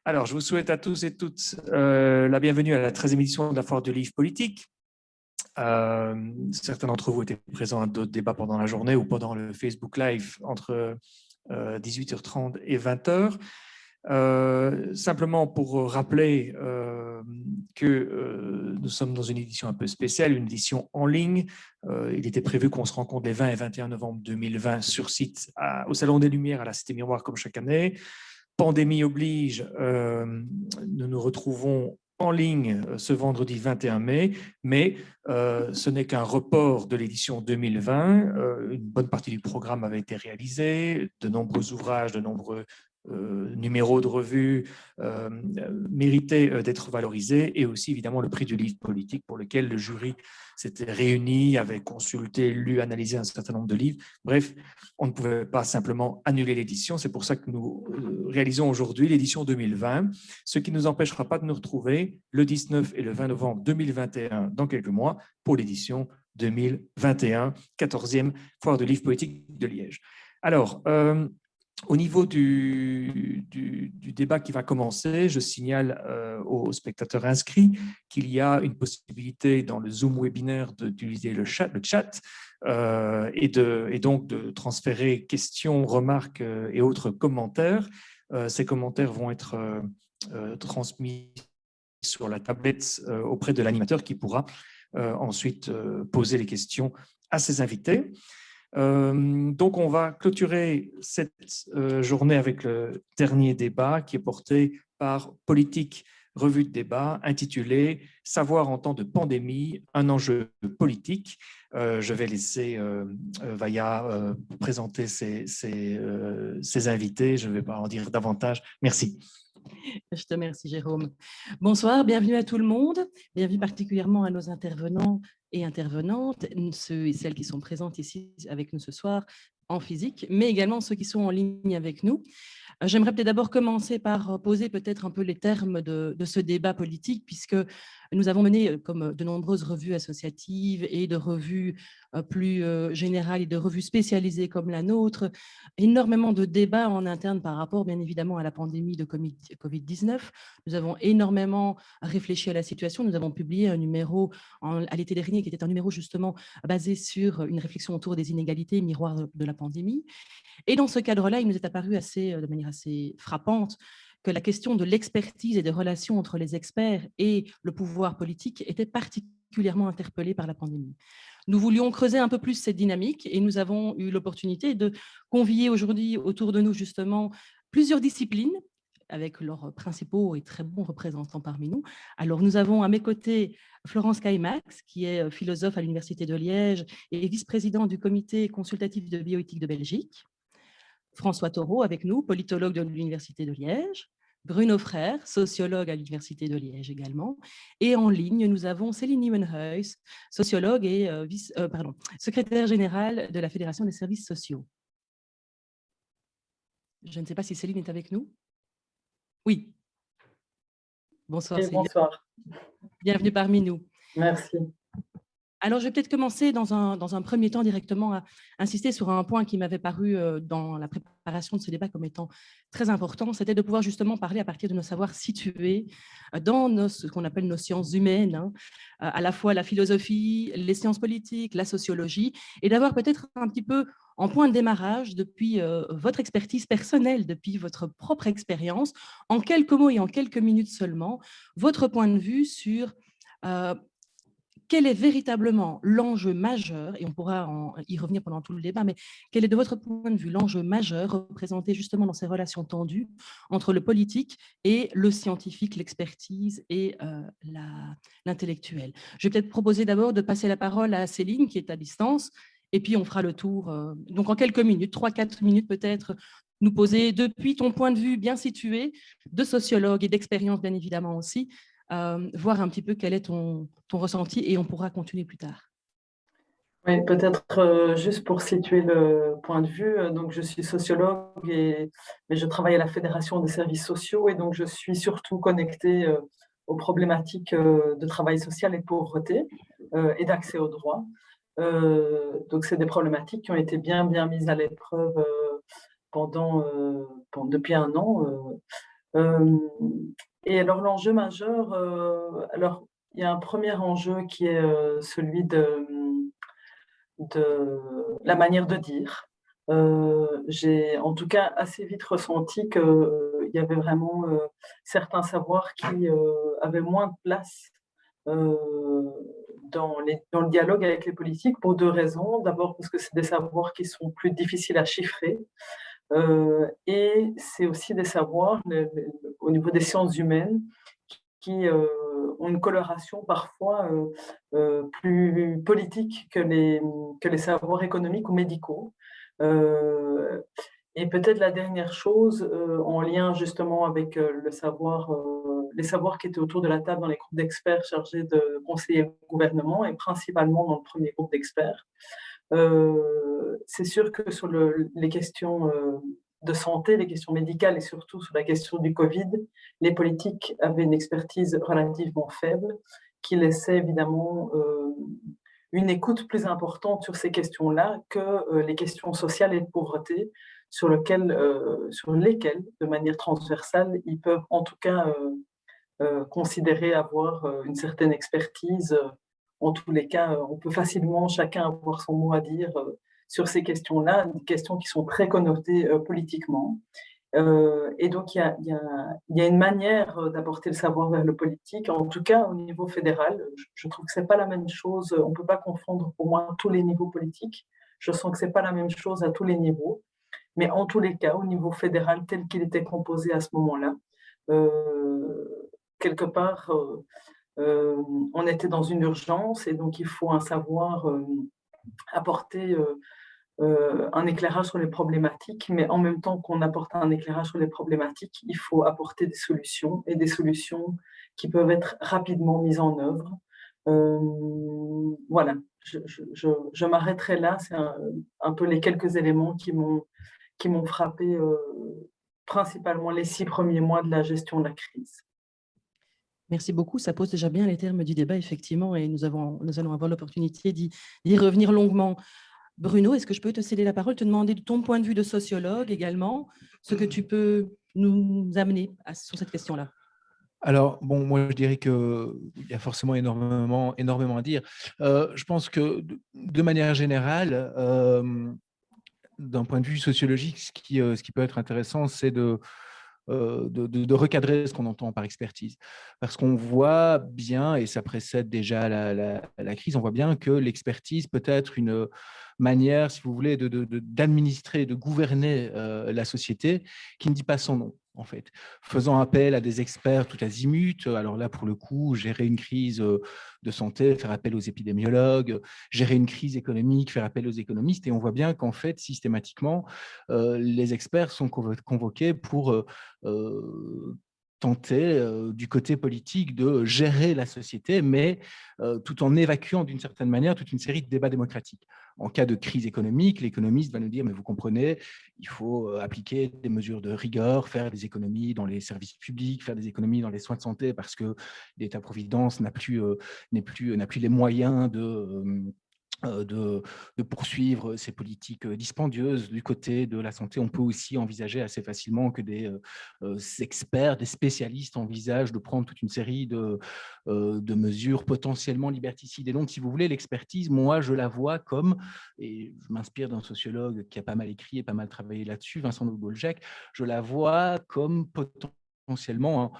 Alors, je vous souhaite à tous et toutes la bienvenue à la 13e édition de la Foire du Livre Politique. Certains d'entre vous étaient présents à d'autres débats pendant la journée ou pendant le Facebook Live entre 18h30 et 20h. Simplement pour rappeler que nous sommes dans une édition un peu spéciale, une édition en ligne. Il était prévu qu'on se rencontre les 20 et 21 novembre 2020 sur site au Salon des Lumières à la Cité Miroir comme chaque année. Pandémie oblige, nous nous retrouvons en ligne ce vendredi 21 mai, mais ce n'est qu'un report de l'édition 2020. Une bonne partie du programme avait été réalisée, de nombreux ouvrages, de nombreux numéros de revue méritaient d'être valorisés, et aussi évidemment le prix du livre politique pour lequel le jury s'était réuni, avait consulté, lu, analysé un certain nombre de livres. Bref, on ne pouvait pas simplement annuler l'édition. C'est pour ça que nous réalisons aujourd'hui l'édition 2020, ce qui ne nous empêchera pas de nous retrouver le 19 et le 20 novembre 2021, dans quelques mois, pour l'édition 2021, 14e Foire de livre politique de Liège. Alors, au niveau du débat qui va commencer, je signale aux spectateurs inscrits qu'il y a une possibilité dans le Zoom webinaire d'utiliser le chat et donc de transférer questions, remarques et autres commentaires. Ces commentaires vont être transmis sur la tablette auprès de l'animateur qui pourra ensuite poser les questions à ses invités. Donc, on va clôturer cette journée avec le dernier débat qui est porté par Politique, revue de débat intitulée « Savoir en temps de pandémie, un enjeu politique ». Je vais laisser Vaya présenter ses invités. Je ne vais pas en dire davantage. Merci. Je te remercie, Jérôme. Bonsoir, bienvenue à tout le monde. Bienvenue particulièrement à nos intervenants et intervenantes, ceux et celles qui sont présentes ici avec nous ce soir en physique, mais également ceux qui sont en ligne avec nous. J'aimerais peut-être d'abord commencer par poser peut-être un peu les termes de ce débat politique, puisque nous avons mené, comme de nombreuses revues associatives et de revues plus générales et de revues spécialisées comme la nôtre, énormément de débats en interne par rapport, bien évidemment, à la pandémie de Covid-19. Nous avons énormément réfléchi à la situation. Nous avons publié un numéro à l'été dernier qui était un numéro justement basé sur une réflexion autour des inégalités, miroir de la pandémie. Et dans ce cadre-là, il nous est apparu de manière assez frappante que la question de l'expertise et des relations entre les experts et le pouvoir politique était particulièrement interpellée par la pandémie. Nous voulions creuser un peu plus cette dynamique et nous avons eu l'opportunité de convier aujourd'hui autour de nous justement plusieurs disciplines avec leurs principaux et très bons représentants parmi nous. Alors, nous avons à mes côtés Florence Caimax, qui est philosophe à l'Université de Liège et vice-présidente du comité consultatif de bioéthique de Belgique. François Taureau avec nous, politologue de l'Université de Liège. Bruno Frère, sociologue à l'Université de Liège également. Et en ligne, nous avons Céline Nieuwenhuis, sociologue et secrétaire générale de la Fédération des services sociaux. Je ne sais pas si Céline est avec nous. Oui. Bonsoir, Céline. Bonsoir. Bienvenue parmi nous. Merci. Alors, je vais peut-être commencer dans un premier temps directement à insister sur un point qui m'avait paru dans la préparation de ce débat comme étant très important, c'était de pouvoir justement parler à partir de nos savoirs situés dans ce qu'on appelle nos sciences humaines, hein, à la fois la philosophie, les sciences politiques, la sociologie, et d'avoir peut-être un petit peu en point de démarrage depuis votre expertise personnelle, depuis votre propre expérience, en quelques mots et en quelques minutes seulement, votre point de vue sur quel est véritablement l'enjeu majeur, et on pourra y revenir pendant tout le débat, mais quel est de votre point de vue l'enjeu majeur représenté justement dans ces relations tendues entre le politique et le scientifique, l'expertise et l'intellectuel. Je vais peut-être proposer d'abord de passer la parole à Céline qui est à distance, et puis on fera le tour, donc en quelques minutes, 3-4 minutes peut-être, nous poser depuis ton point de vue bien situé, de sociologue et d'expérience bien évidemment aussi, voir un petit peu quel est ton ressenti et on pourra continuer plus tard. Oui, peut-être juste pour situer le point de vue, donc je suis sociologue, mais je travaille à la Fédération des services sociaux et donc je suis surtout connectée aux problématiques de travail social et de pauvreté et d'accès aux droits. Donc c'est des problématiques qui ont été bien mises à l'épreuve depuis un an. Et alors l'enjeu majeur, alors il y a un premier enjeu qui est celui de la manière de dire. J'ai en tout cas assez vite ressenti qu'il y avait vraiment certains savoirs qui avaient moins de place dans le dialogue avec les politiques pour deux raisons. D'abord parce que c'est des savoirs qui sont plus difficiles à chiffrer et c'est aussi des savoirs au niveau des sciences humaines qui ont une coloration parfois plus politique que les savoirs économiques ou médicaux. Et peut-être la dernière chose, en lien justement avec les savoirs qui étaient autour de la table dans les groupes d'experts chargés de conseiller le gouvernement et principalement dans le premier groupe d'experts, c'est sûr que sur les questions de santé, les questions médicales et surtout sur la question du Covid, les politiques avaient une expertise relativement faible qui laissait évidemment une écoute plus importante sur ces questions-là que les questions sociales et de pauvreté sur lesquelles, de manière transversale, ils peuvent en tout cas considérer avoir une certaine expertise. En tous les cas, on peut facilement chacun avoir son mot à dire sur ces questions-là, des questions qui sont très connotées politiquement. Et donc, il y a une manière d'apporter le savoir vers le politique, en tout cas au niveau fédéral. Je trouve que ce n'est pas la même chose. On ne peut pas confondre pour moi tous les niveaux politiques. Je sens que ce n'est pas la même chose à tous les niveaux. Mais en tous les cas, au niveau fédéral, tel qu'il était composé à ce moment-là, quelque part, on était dans une urgence et donc il faut un savoir apporter un éclairage sur les problématiques, mais en même temps qu'on apporte un éclairage sur les problématiques, il faut apporter des solutions et des solutions qui peuvent être rapidement mises en œuvre. Voilà, je m'arrêterai là. C'est un peu les quelques éléments qui m'ont frappé principalement les 6 premiers mois de la gestion de la crise. Merci beaucoup. Ça pose déjà bien les termes du débat, effectivement, et nous allons avoir l'opportunité d'y revenir longuement. Bruno, est-ce que je peux te céder la parole, te demander de ton point de vue de sociologue également, ce que tu peux nous amener sur cette question-là? Alors, bon, moi, je dirais qu'il y a forcément énormément à dire. Je pense que, de manière générale, d'un point de vue sociologique, ce qui peut être intéressant, c'est de recadrer ce qu'on entend par expertise. Parce qu'on voit bien, et ça précède déjà la crise, on voit bien que l'expertise peut être une manière, si vous voulez, d'administrer, de gouverner la société qui ne dit pas son nom, en fait, faisant appel à des experts tout azimut. Alors là, pour le coup, gérer une crise de santé, faire appel aux épidémiologues, gérer une crise économique, faire appel aux économistes. Et on voit bien qu'en fait, systématiquement, les experts sont convoqués pour tenter du côté politique de gérer la société, mais tout en évacuant d'une certaine manière toute une série de débats démocratiques. En cas de crise économique, l'économiste va nous dire, mais vous comprenez, il faut appliquer des mesures de rigueur, faire des économies dans les services publics, faire des économies dans les soins de santé, parce que l'État-providence n'a plus les moyens de poursuivre ces politiques dispendieuses. Du côté de la santé, on peut aussi envisager assez facilement que des experts, des spécialistes envisagent de prendre toute une série de mesures potentiellement liberticides. Et donc, si vous voulez, l'expertise, moi, je la vois comme, et je m'inspire d'un sociologue qui a pas mal écrit et pas mal travaillé là-dessus, Vincent Nougolczek, je la vois comme potentiellement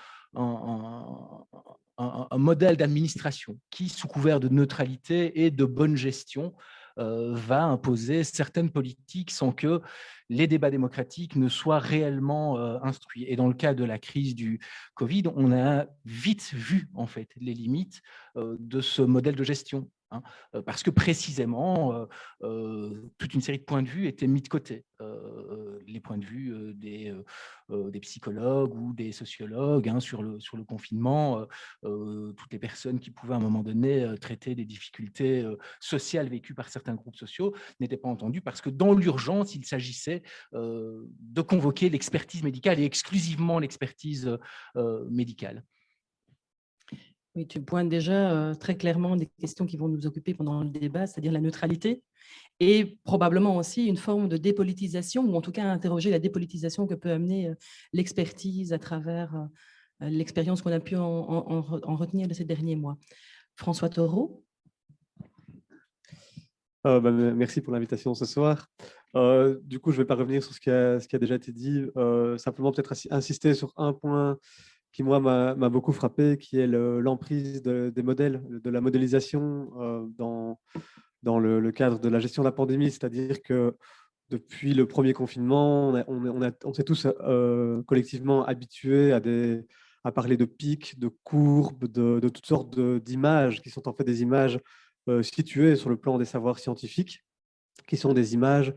un modèle d'administration qui, sous couvert de neutralité et de bonne gestion, va imposer certaines politiques sans que les débats démocratiques ne soient réellement instruits. Et dans le cas de la crise du Covid, on a vite vu en fait les limites de ce modèle de gestion. Parce que précisément, toute une série de points de vue étaient mis de côté. Les points de vue des psychologues ou des sociologues sur le confinement, toutes les personnes qui pouvaient à un moment donné traiter des difficultés sociales vécues par certains groupes sociaux n'étaient pas entendues parce que dans l'urgence, il s'agissait de convoquer l'expertise médicale et exclusivement l'expertise médicale. Oui, tu pointes déjà très clairement des questions qui vont nous occuper pendant le débat, c'est-à-dire la neutralité et probablement aussi une forme de dépolitisation, ou en tout cas interroger la dépolitisation que peut amener l'expertise à travers l'expérience qu'on a pu en retenir de ces derniers mois. François Taureau. Merci pour l'invitation ce soir. Du coup, je ne vais pas revenir sur ce qui a déjà été dit, simplement peut-être insister sur un point qui, moi, m'a beaucoup frappé, qui est l'emprise des modèles, de la modélisation dans le cadre de la gestion de la pandémie. C'est-à-dire que depuis le premier confinement, on s'est tous collectivement habitués à parler de pics, de courbes, de toutes sortes d'images qui sont en fait des images situées sur le plan des savoirs scientifiques, qui sont des images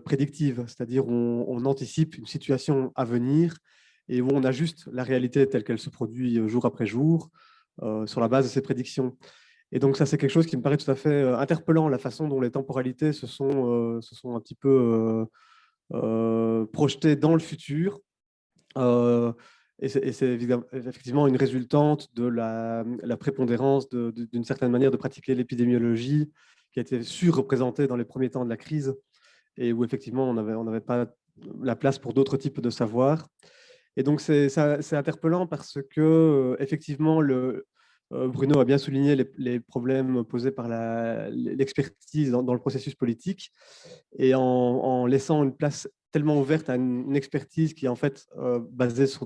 prédictives, c'est-à-dire où on anticipe une situation à venir et où on ajuste la réalité telle qu'elle se produit jour après jour sur la base de ces prédictions. Et donc ça, c'est quelque chose qui me paraît tout à fait interpellant, la façon dont les temporalités se sont un petit peu projetées dans le futur. Et c'est effectivement une résultante de la prépondérance d'une certaine manière de pratiquer l'épidémiologie qui a été surreprésentée dans les premiers temps de la crise et où effectivement on n'avait pas la place pour d'autres types de savoirs. Et donc c'est interpellant parce que effectivement Bruno a bien souligné les problèmes posés par l'expertise dans le processus politique et en laissant une place tellement ouverte à une expertise qui est en fait basée sur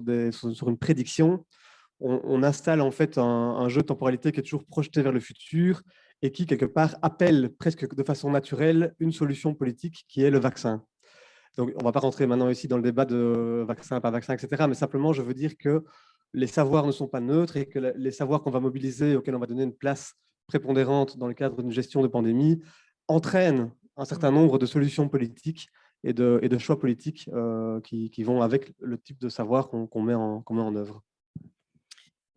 une prédiction, on installe en fait un jeu de temporalité qui est toujours projeté vers le futur et qui, quelque part, appelle presque de façon naturelle une solution politique qui est le vaccin. Donc, on ne va pas rentrer maintenant ici dans le débat de vaccin, pas vaccin, etc. Mais simplement, je veux dire que les savoirs ne sont pas neutres et que les savoirs qu'on va mobiliser, auxquels on va donner une place prépondérante dans le cadre d'une gestion de pandémie, entraînent un certain nombre de solutions politiques et de choix politiques qui vont avec le type de savoir qu'on met en œuvre.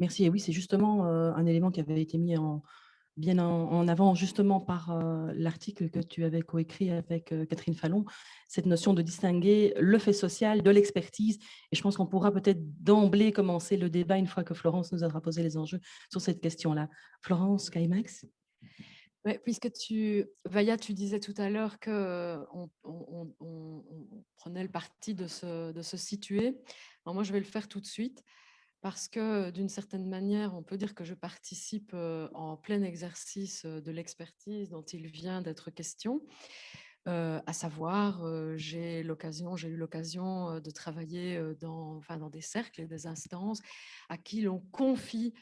Merci. Et oui, c'est justement un élément qui avait été mis bien en avant justement par l'article que tu avais coécrit avec Catherine Fallon, cette notion de distinguer le fait social de l'expertise. Et je pense qu'on pourra peut-être d'emblée commencer le débat une fois que Florence nous aura posé les enjeux sur cette question-là. Florence Kaimax. Ouais, puisque Vaya, tu disais tout à l'heure qu'on on prenait le parti de se situer. Alors moi, je vais le faire tout de suite. Parce que d'une certaine manière, on peut dire que je participe en plein exercice de l'expertise dont il vient d'être question, à savoir, j'ai eu l'occasion de travailler dans des cercles et des instances à qui l'on confie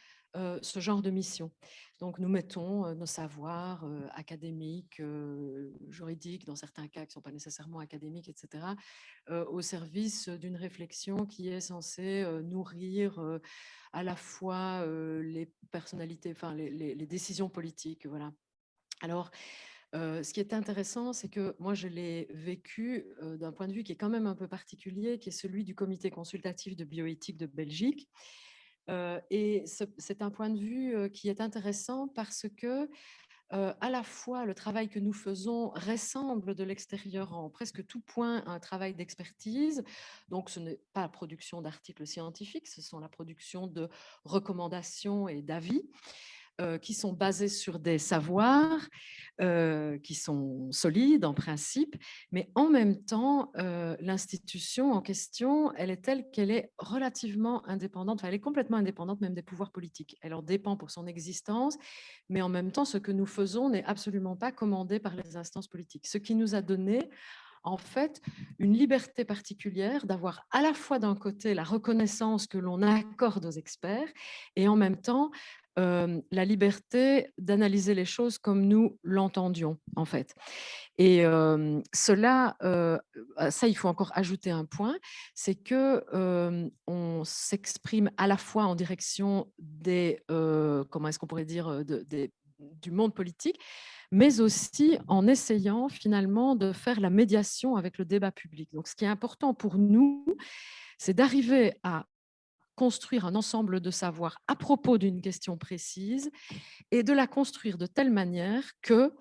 ce genre de mission. Donc, nous mettons nos savoirs académiques, juridiques, dans certains cas qui ne sont pas nécessairement académiques, etc., au service d'une réflexion qui est censée nourrir à la fois les personnalités, les décisions politiques. Voilà. Alors, ce qui est intéressant, c'est que moi, je l'ai vécu d'un point de vue qui est quand même un peu particulier, qui est celui du comité consultatif de bioéthique de Belgique. Et c'est un point de vue qui est intéressant parce que à la fois le travail que nous faisons ressemble de l'extérieur en presque tout point à un travail d'expertise. Donc ce n'est pas la production d'articles scientifiques, ce sont la production de recommandations et d'avis qui sont basés sur des savoirs qui sont solides en principe, mais en même temps, l'institution en question, elle est telle qu'elle est relativement indépendante, enfin, elle est complètement indépendante même des pouvoirs politiques. Elle en dépend pour son existence, mais en même temps, ce que nous faisons n'est absolument pas commandé par les instances politiques. Ce qui nous a donné en fait une liberté particulière d'avoir à la fois d'un côté la reconnaissance que l'on accorde aux experts et en même temps la liberté d'analyser les choses comme nous l'entendions, en fait. Et ça, il faut encore ajouter un point, c'est que on s'exprime à la fois en direction des, comment est-ce qu'on pourrait dire, du monde politique, mais aussi en essayant finalement de faire la médiation avec le débat public. Donc, ce qui est important pour nous, c'est d'arriver à construire un ensemble de savoirs à propos d'une question précise et de la construire de telle manière que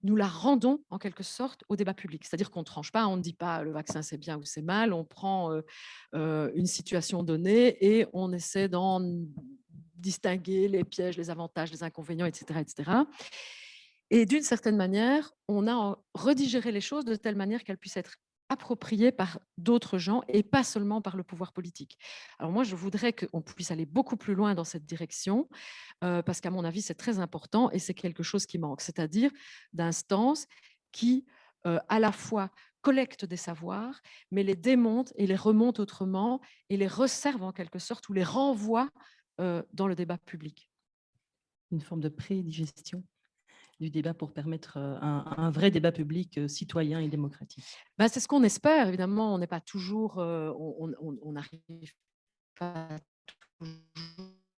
nous la rendons en quelque sorte au débat public. C'est-à-dire qu'on ne tranche pas, on ne dit pas le vaccin c'est bien ou c'est mal, on prend une situation donnée et on essaie distinguer les pièges, les avantages, les inconvénients, etc. etc. Et d'une certaine manière, on a redigéré les choses de telle manière qu'elles puissent être appropriées par d'autres gens et pas seulement par le pouvoir politique. Alors moi, je voudrais qu'on puisse aller beaucoup plus loin dans cette direction, parce qu'à mon avis, c'est très important et c'est quelque chose qui manque, c'est-à-dire d'instances qui, à la fois collectent des savoirs, mais les démontent et les remontent autrement et les resservent en quelque sorte ou les renvoient dans le débat public. Une forme de prédigestion du débat pour permettre un vrai débat public citoyen et démocratique. Ben, c'est ce qu'on espère, évidemment, on n'est pas toujours, on n'arrive pas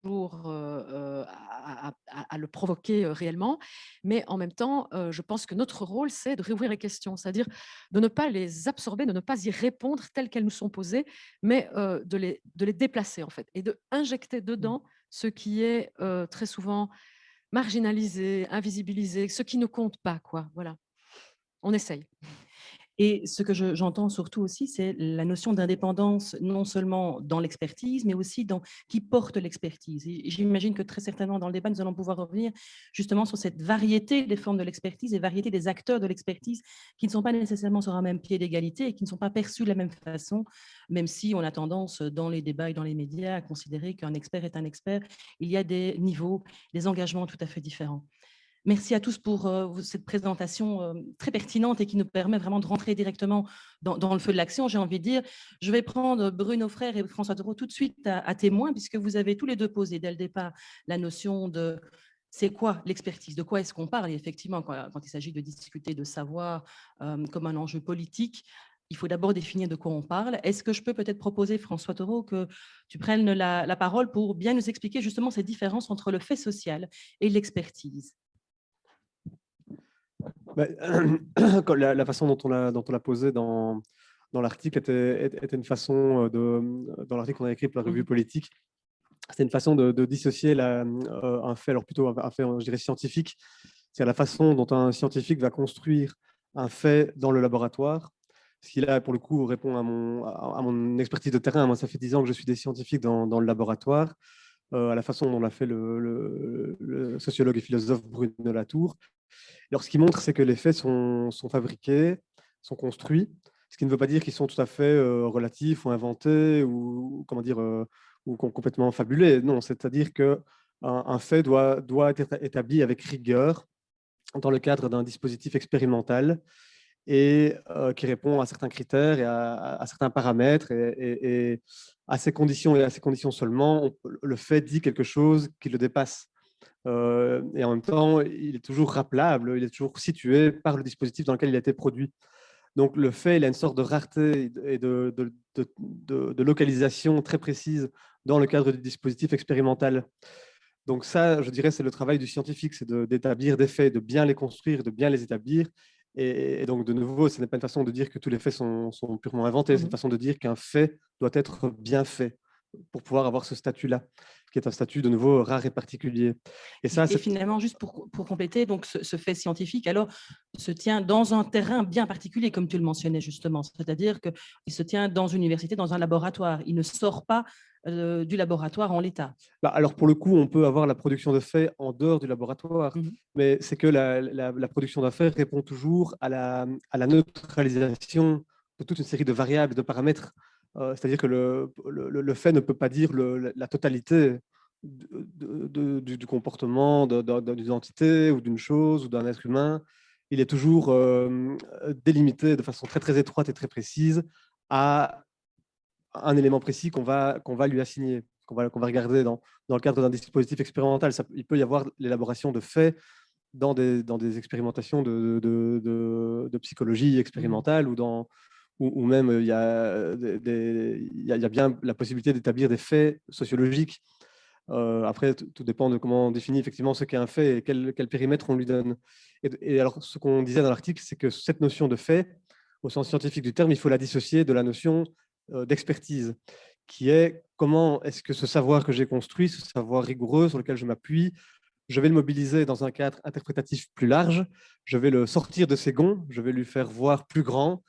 toujours à le provoquer réellement, mais en même temps, je pense que notre rôle, c'est de réouvrir les questions, c'est-à-dire de ne pas les absorber, de ne pas y répondre telles qu'elles nous sont posées, mais de les déplacer, en fait, et d'injecter dedans ce qui est très souvent marginalisé, invisibilisé, ce qui ne compte pas, quoi. Voilà, on essaye. Et ce que j'entends surtout aussi, c'est la notion d'indépendance, non seulement dans l'expertise, mais aussi dans qui porte l'expertise. Et j'imagine que très certainement dans le débat, nous allons pouvoir revenir justement sur cette variété des formes de l'expertise et variété des acteurs de l'expertise qui ne sont pas nécessairement sur un même pied d'égalité et qui ne sont pas perçus de la même façon, même si on a tendance dans les débats et dans les médias à considérer qu'un expert est un expert. Il y a des niveaux, des engagements tout à fait différents. Merci à tous pour cette présentation très pertinente et qui nous permet vraiment de rentrer directement dans le feu de l'action, j'ai envie de dire. Je vais prendre Bruno Frère et François Taureau tout de suite à témoin, puisque vous avez tous les deux posé dès le départ la notion de c'est quoi l'expertise, de quoi est-ce qu'on parle. Et effectivement, quand il s'agit de discuter de savoir comme un enjeu politique, il faut d'abord définir de quoi on parle. Est-ce que je peux peut-être proposer, François Taureau, que tu prennes la parole pour bien nous expliquer justement ces différences entre le fait social et l'expertise? La façon dont on l'a posé dans l'article était une façon dans l'article qu'on a écrit pour la revue politique, c'était une façon de dissocier un fait, alors plutôt un fait, je dirais, scientifique, c'est la façon dont un scientifique va construire un fait dans le laboratoire. Ce qui là, pour le coup, répond à mon expertise de terrain. Moi, ça fait 10 ans que je suis des scientifiques dans le laboratoire, à la façon dont l'a fait le sociologue et philosophe Bruno Latour. Alors, ce qui montre, c'est que les faits sont fabriqués, sont construits, ce qui ne veut pas dire qu'ils sont tout à fait relatifs ou inventés ou comment dire, ou complètement fabulés. Non, c'est-à-dire qu'un fait doit être établi avec rigueur dans le cadre d'un dispositif expérimental et qui répond à certains critères et à certains paramètres. Et à ces conditions et à ces conditions seulement, le fait dit quelque chose qui le dépasse. Et en même temps, il est toujours rappelable, il est toujours situé par le dispositif dans lequel il a été produit. Donc le fait, il a une sorte de rareté et de localisation très précise dans le cadre du dispositif expérimental. Donc ça, je dirais, c'est le travail du scientifique, c'est d'établir des faits, de bien les construire, de bien les établir. Et donc, de nouveau, ce n'est pas une façon de dire que tous les faits sont purement inventés, c'est une façon de dire qu'un fait doit être bien fait pour pouvoir avoir ce statut-là, qui est un statut de nouveau rare et particulier. Et finalement, juste pour compléter, donc ce fait scientifique, alors, se tient dans un terrain bien particulier, comme tu le mentionnais justement, c'est-à-dire qu'il se tient dans une université, dans un laboratoire. Il ne sort pas du laboratoire en l'état. Alors, pour le coup, on peut avoir la production de faits en dehors du laboratoire, mais c'est que la production d'un fait répond toujours à la neutralisation de toute une série de variables, de paramètres. C'est-à-dire que le fait ne peut pas dire la totalité du comportement d'une entité ou d'une chose ou d'un être humain. Il est toujours délimité de façon très, très étroite et très précise à un élément précis qu'on va lui assigner, qu'on va regarder dans le cadre d'un dispositif expérimental. Il peut y avoir l'élaboration de faits dans des expérimentations de psychologie expérimentale ou même il y a bien la possibilité d'établir des faits sociologiques. Après, tout dépend de comment on définit effectivement ce qu'est un fait et quel périmètre on lui donne. Et alors, ce qu'on disait dans l'article, c'est que cette notion de fait, au sens scientifique du terme, il faut la dissocier de la notion d'expertise, qui est comment est-ce que ce savoir que j'ai construit, ce savoir rigoureux sur lequel je m'appuie, je vais le mobiliser dans un cadre interprétatif plus large, je vais le sortir de ses gonds, je vais lui faire voir plus grand,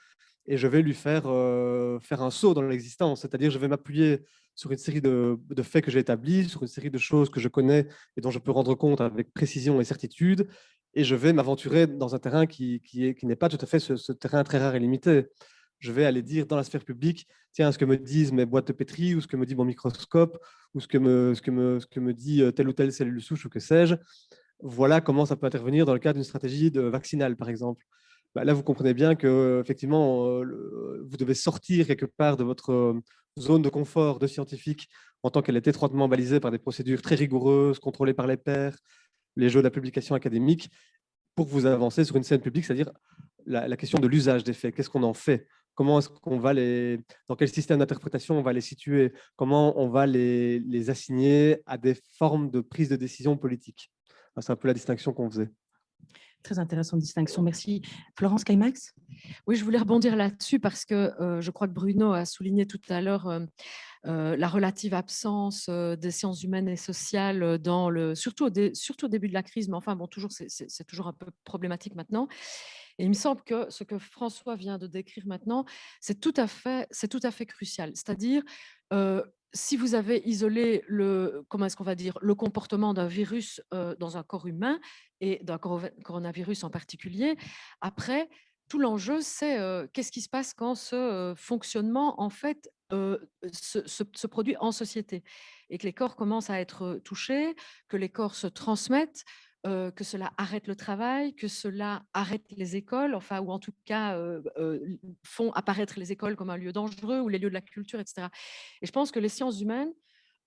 et je vais lui faire un saut dans l'existence, c'est-à-dire je vais m'appuyer sur une série de faits que j'ai établis, sur une série de choses que je connais et dont je peux rendre compte avec précision et certitude, et je vais m'aventurer dans un terrain qui n'est pas tout à fait ce terrain très rare et limité. Je vais aller dire dans la sphère publique, tiens, ce que me disent mes boîtes de pétri, ou ce que me dit mon microscope, ou ce que me dit telle ou telle cellule souche, ou que sais-je, voilà comment ça peut intervenir dans le cadre d'une stratégie vaccinale, par exemple. Bah, là, vous comprenez bien que effectivement, vous devez sortir quelque part de votre zone de confort de scientifique en tant qu'elle est étroitement balisée par des procédures très rigoureuses, contrôlées par les pairs, les jeux de la publication académique, pour que vous avancez sur une scène publique, c'est-à-dire la question de l'usage des faits. Qu'est-ce qu'on en fait? Comment est-ce qu'on va dans quel système d'interprétation on va les situer? Comment on va les assigner à des formes de prise de décision politique? C'est un peu la distinction qu'on faisait. Très intéressante distinction, merci. Florence Caymax? Oui, je voulais rebondir là-dessus parce que je crois que Bruno a souligné tout à l'heure la relative absence des sciences humaines et sociales surtout au début de la crise, mais enfin, bon, c'est toujours un peu problématique maintenant. Et il me semble que ce que François vient de décrire maintenant, c'est tout à fait crucial. C'est-à-dire, si vous avez isolé comment est-ce qu'on va dire, le comportement d'un virus dans un corps humain et d'un coronavirus en particulier, après, tout l'enjeu, c'est qu'est-ce qui se passe quand ce fonctionnement, en fait, se produit en société et que les corps commencent à être touchés, que les corps se transmettent, que cela arrête le travail, que cela arrête les écoles, enfin, ou en tout cas font apparaître les écoles comme un lieu dangereux ou les lieux de la culture, etc. Et je pense que les sciences humaines,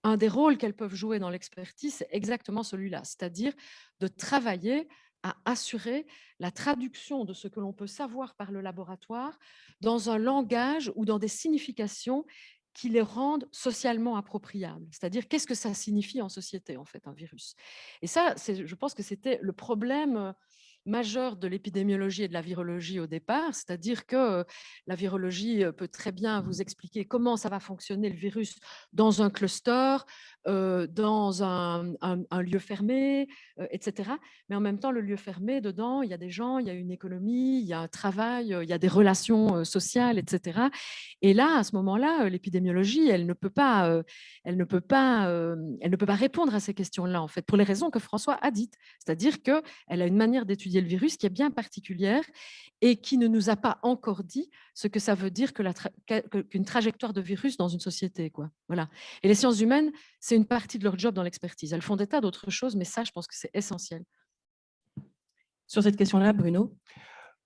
un des rôles qu'elles peuvent jouer dans l'expertise, c'est exactement celui-là, c'est-à-dire de travailler à assurer la traduction de ce que l'on peut savoir par le laboratoire dans un langage ou dans des significations qui les rendent socialement appropriables. C'est-à-dire, qu'est-ce que ça signifie en société, en fait, un virus? Et ça, je pense que c'était le problème majeur de l'épidémiologie et de la virologie au départ, c'est-à-dire que la virologie peut très bien vous expliquer comment ça va fonctionner le virus dans un cluster, dans un lieu fermé, etc. Mais en même temps, le lieu fermé, dedans, il y a des gens, il y a une économie, il y a un travail, il y a des relations sociales, etc. Et là, à ce moment-là, l'épidémiologie, elle ne peut pas répondre à ces questions-là, en fait, pour les raisons que François a dites. C'est-à-dire qu'elle a une manière d'étudier le virus qui est bien particulière et qui ne nous a pas encore dit ce que ça veut dire qu'une trajectoire de virus dans une société, quoi. Voilà. Et les sciences humaines, c'est une partie de leur job dans l'expertise. Elles font des tas d'autres choses, mais ça, je pense que c'est essentiel. Sur cette question-là, Bruno?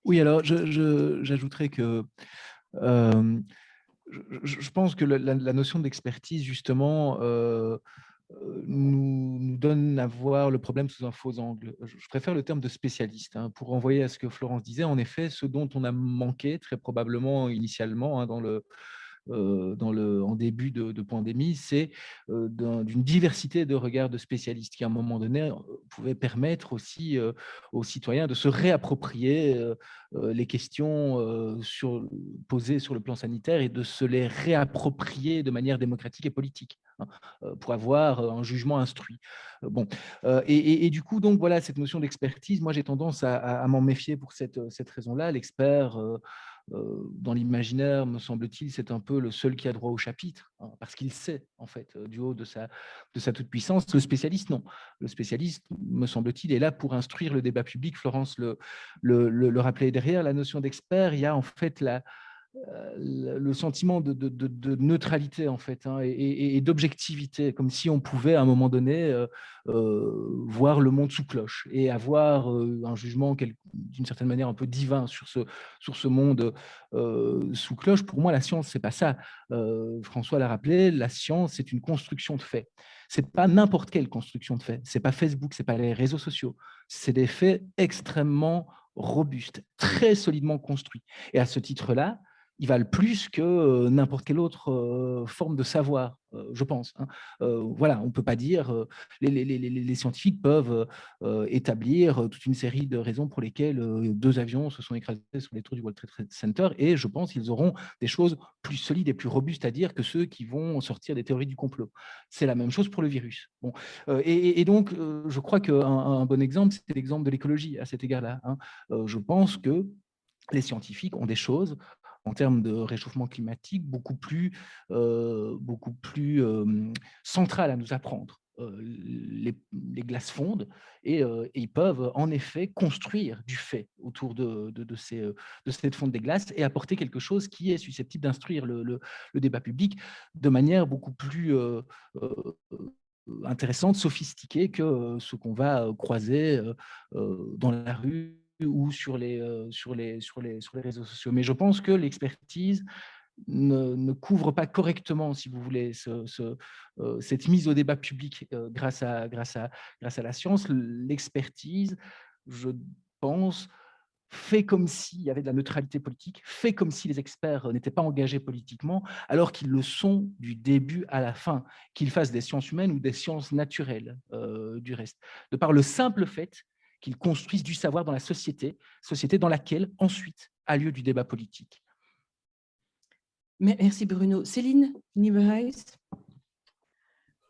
Oui, alors j'ajouterais que je pense que la notion d'expertise, justement, nous donne à voir le problème sous un faux angle. Je préfère le terme de spécialiste, hein, pour renvoyer à ce que Florence disait. En effet, ce dont on a manqué très probablement initialement, hein, en début de pandémie, c'est d'une diversité de regards de spécialistes qui, à un moment donné, pouvait permettre aussi aux citoyens de se réapproprier les questions posées sur le plan sanitaire et de se les réapproprier de manière démocratique et politique, hein, pour avoir un jugement instruit. Bon, et du coup, donc voilà, cette notion d'expertise, moi j'ai tendance à m'en méfier pour cette raison-là. L'expert, dans l'imaginaire, me semble-t-il, c'est un peu le seul qui a droit au chapitre, hein, parce qu'il sait, en fait, du haut de sa toute-puissance. Le spécialiste, non. Le spécialiste, me semble-t-il, est là pour instruire le débat public. Florence le rappelait derrière. La notion d'expert, il y a en fait le sentiment de neutralité, en fait, hein, et d'objectivité, comme si on pouvait à un moment donné voir le monde sous cloche et avoir un jugement d'une certaine manière un peu divin sur ce monde sous cloche. Pour moi, la science, c'est pas ça. François l'a rappelé, la science, c'est une construction de faits. C'est pas n'importe quelle construction de faits. C'est pas Facebook, c'est pas les réseaux sociaux. C'est des faits extrêmement robustes, très solidement construits. Et à ce titre-là, ils valent plus que n'importe quelle autre forme de savoir, je pense, hein. Voilà, on ne peut pas dire, les scientifiques peuvent établir toute une série de raisons pour lesquelles 2 avions se sont écrasés sur les tours du World Trade Center, et je pense qu'ils auront des choses plus solides et plus robustes à dire que ceux qui vont sortir des théories du complot. C'est la même chose pour le virus. Bon, et donc, je crois qu'un bon exemple, c'est l'exemple de l'écologie à cet égard-là, hein. Je pense que les scientifiques ont des choses en termes de réchauffement climatique beaucoup plus centrales à nous apprendre. Les glaces fondent et ils peuvent en effet construire du fait autour de cette fonte des glaces et apporter quelque chose qui est susceptible d'instruire le débat public de manière beaucoup plus intéressante, sophistiquée que ce qu'on va croiser dans la rue ou sur les réseaux sociaux. Mais je pense que l'expertise ne couvre pas correctement, si vous voulez, cette mise au débat public grâce à la science. L'expertise, je pense, fait comme s'il y avait de la neutralité politique, fait comme si les experts n'étaient pas engagés politiquement, alors qu'ils le sont du début à la fin, qu'ils fassent des sciences humaines ou des sciences naturelles du reste, de par le simple fait qu'ils construisent du savoir dans la société dans laquelle ensuite a lieu du débat politique. Merci Bruno. Céline Nieberhuis.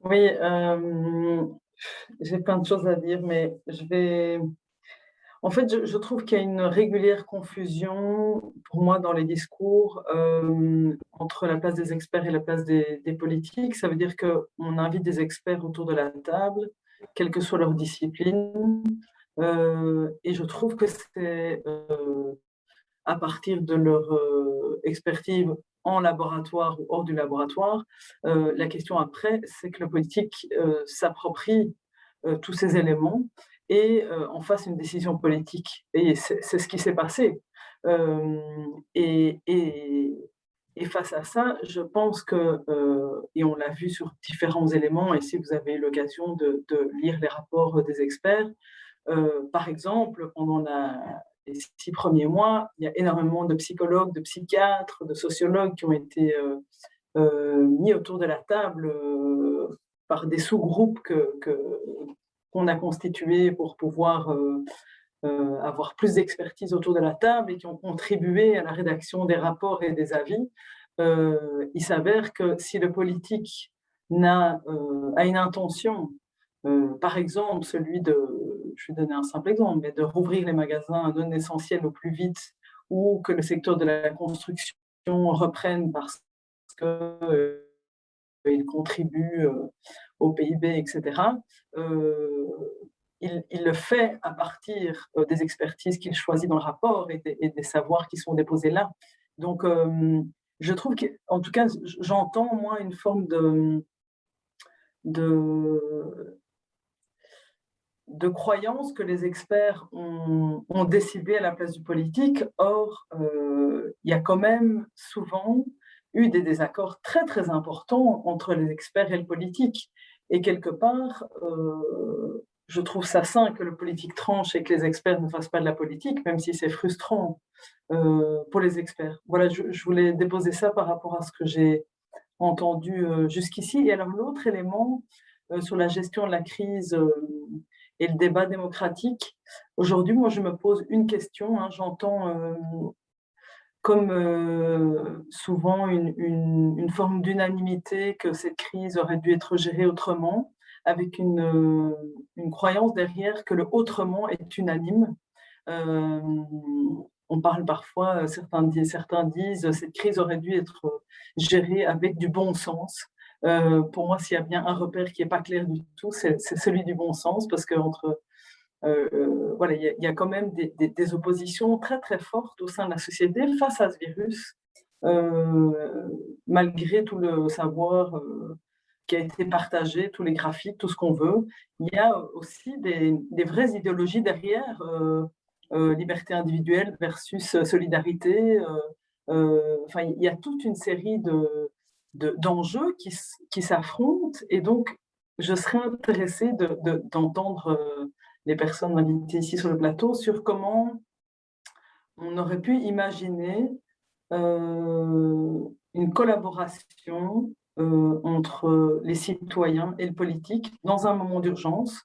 Oui, j'ai plein de choses à dire, mais en fait, je trouve qu'il y a une régulière confusion, pour moi, dans les discours entre la place des experts et la place des politiques. Ça veut dire qu'on invite des experts autour de la table, quelle que soit leur discipline, et je trouve que c'est à partir de leur expertise en laboratoire ou hors du laboratoire. La question après, c'est que le politique s'approprie tous ces éléments et en fasse une décision politique. Et c'est ce qui s'est passé. Et face à ça, je pense que, et on l'a vu sur différents éléments, et si vous avez eu l'occasion de lire les rapports des experts, par exemple, pendant les 6 premiers mois, il y a énormément de psychologues, de psychiatres, de sociologues qui ont été mis autour de la table par des sous-groupes qu'on a constitués pour pouvoir avoir plus d'expertise autour de la table et qui ont contribué à la rédaction des rapports et des avis. Il s'avère que si le politique a une intention, par exemple, je vais donner un simple exemple, mais de rouvrir les magasins non essentiels au plus vite ou que le secteur de la construction reprenne parce qu'il contribue au PIB, etc. Il le fait à partir des expertises qu'il choisit dans le rapport et des savoirs qui sont déposés là. Donc, je trouve qu'en tout cas, j'entends, moi, une forme de croyance que les experts ont décidé à la place du politique. Or, il y a quand même souvent eu des désaccords très, très importants entre les experts et le politique. Et quelque part, je trouve ça sain que le politique tranche et que les experts ne fassent pas de la politique, même si c'est frustrant pour les experts. Voilà, je voulais déposer ça par rapport à ce que j'ai entendu jusqu'ici. Et alors, l'autre élément sur la gestion de la crise et le débat démocratique, aujourd'hui, moi, je me pose une question. J'entends comme souvent une forme d'unanimité que cette crise aurait dû être gérée autrement, avec une croyance derrière que le autrement est unanime. On parle parfois, certains disent cette crise aurait dû être gérée avec du bon sens. Pour moi, s'il y a bien un repère qui n'est pas clair du tout, c'est celui du bon sens, parce qu'entre voilà, il y a quand même des oppositions très très fortes au sein de la société face à ce virus, malgré tout le savoir qui a été partagé, tous les graphiques, tout ce qu'on veut. Il y a aussi des vraies idéologies derrière, liberté individuelle versus solidarité. Enfin, il y a toute une série d'enjeux qui s'affrontent, et donc je serais intéressée d'entendre les personnes invitées ici sur le plateau sur comment on aurait pu imaginer une collaboration entre les citoyens et le politique dans un moment d'urgence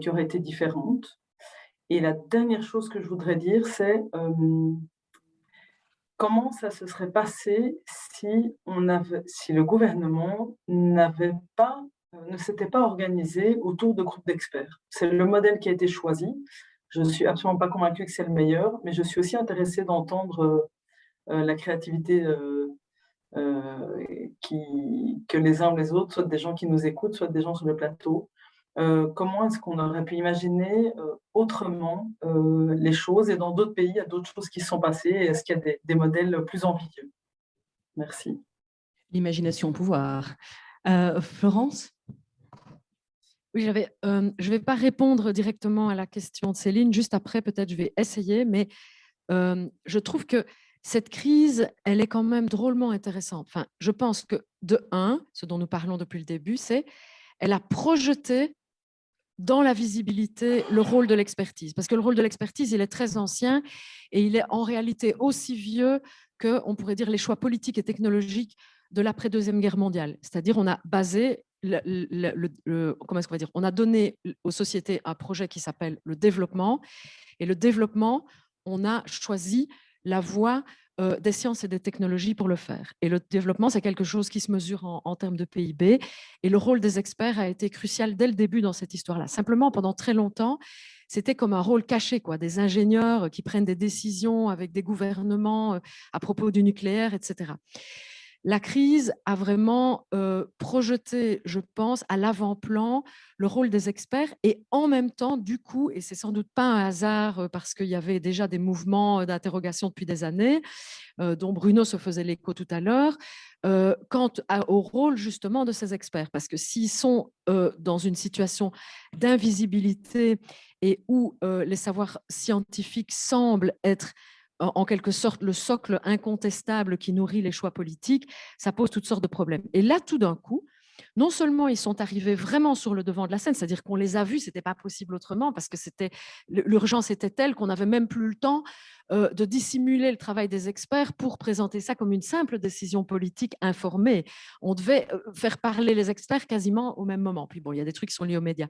qui aurait été différente. Et la dernière chose que je voudrais dire, c'est comment ça se serait passé si le gouvernement ne s'était pas organisé autour de groupes d'experts. C'est le modèle qui a été choisi. Je ne suis absolument pas convaincue que c'est le meilleur, mais je suis aussi intéressée d'entendre la créativité que les uns ou les autres, soit des gens qui nous écoutent, soit des gens sur le plateau. Comment est-ce qu'on aurait pu imaginer autrement les choses, et dans d'autres pays, il y a d'autres choses qui se sont passées, et est-ce qu'il y a des modèles plus envieux? Merci. L'imagination au pouvoir. Florence? Oui, je vais pas répondre directement à la question de Céline. Juste après, peut-être, je vais essayer. Mais je trouve que cette crise, elle est quand même drôlement intéressante. Enfin, je pense que, de un, ce dont nous parlons depuis le début, c'est elle a projeté dans la visibilité le rôle de l'expertise. Parce que le rôle de l'expertise, il est très ancien et il est en réalité aussi vieux que, on pourrait dire, les choix politiques et technologiques de l'après-deuxième guerre mondiale. C'est-à-dire, on a basé, comment est-ce qu'on va dire, on a donné aux sociétés un projet qui s'appelle le développement. Et le développement, on a choisi la voie des sciences et des technologies pour le faire. Et le développement, c'est quelque chose qui se mesure en termes de PIB. Et le rôle des experts a été crucial dès le début dans cette histoire-là. Simplement, pendant très longtemps, c'était comme un rôle caché, quoi, des ingénieurs qui prennent des décisions avec des gouvernements à propos du nucléaire, etc. La crise a vraiment projeté, je pense, à l'avant-plan le rôle des experts, et en même temps, du coup, et c'est sans doute pas un hasard parce qu'il y avait déjà des mouvements d'interrogation depuis des années, dont Bruno se faisait l'écho tout à l'heure, au rôle justement de ces experts. Parce que s'ils sont dans une situation d'invisibilité et où les savoirs scientifiques semblent être en quelque sorte le socle incontestable qui nourrit les choix politiques, ça pose toutes sortes de problèmes. Et là, tout d'un coup, non seulement ils sont arrivés vraiment sur le devant de la scène, c'est-à-dire qu'on les a vus, c'était pas possible autrement, parce que l'urgence était telle qu'on n'avait même plus le temps de dissimuler le travail des experts pour présenter ça comme une simple décision politique informée. On devait faire parler les experts quasiment au même moment. Puis bon, il y a des trucs qui sont liés aux médias.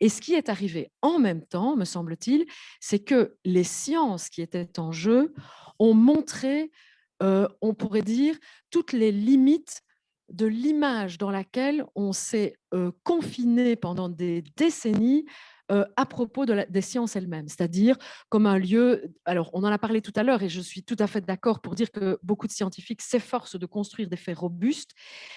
Et ce qui est arrivé en même temps, me semble-t-il, c'est que les sciences qui étaient en jeu ont montré, on pourrait dire, toutes les limites de l'image dans laquelle on s'est confiné pendant des décennies à propos des sciences elles-mêmes, c'est-à-dire comme un lieu, alors on en a parlé tout à l'heure et je suis tout à fait d'accord pour dire que beaucoup de scientifiques s'efforcent de construire des faits robustes,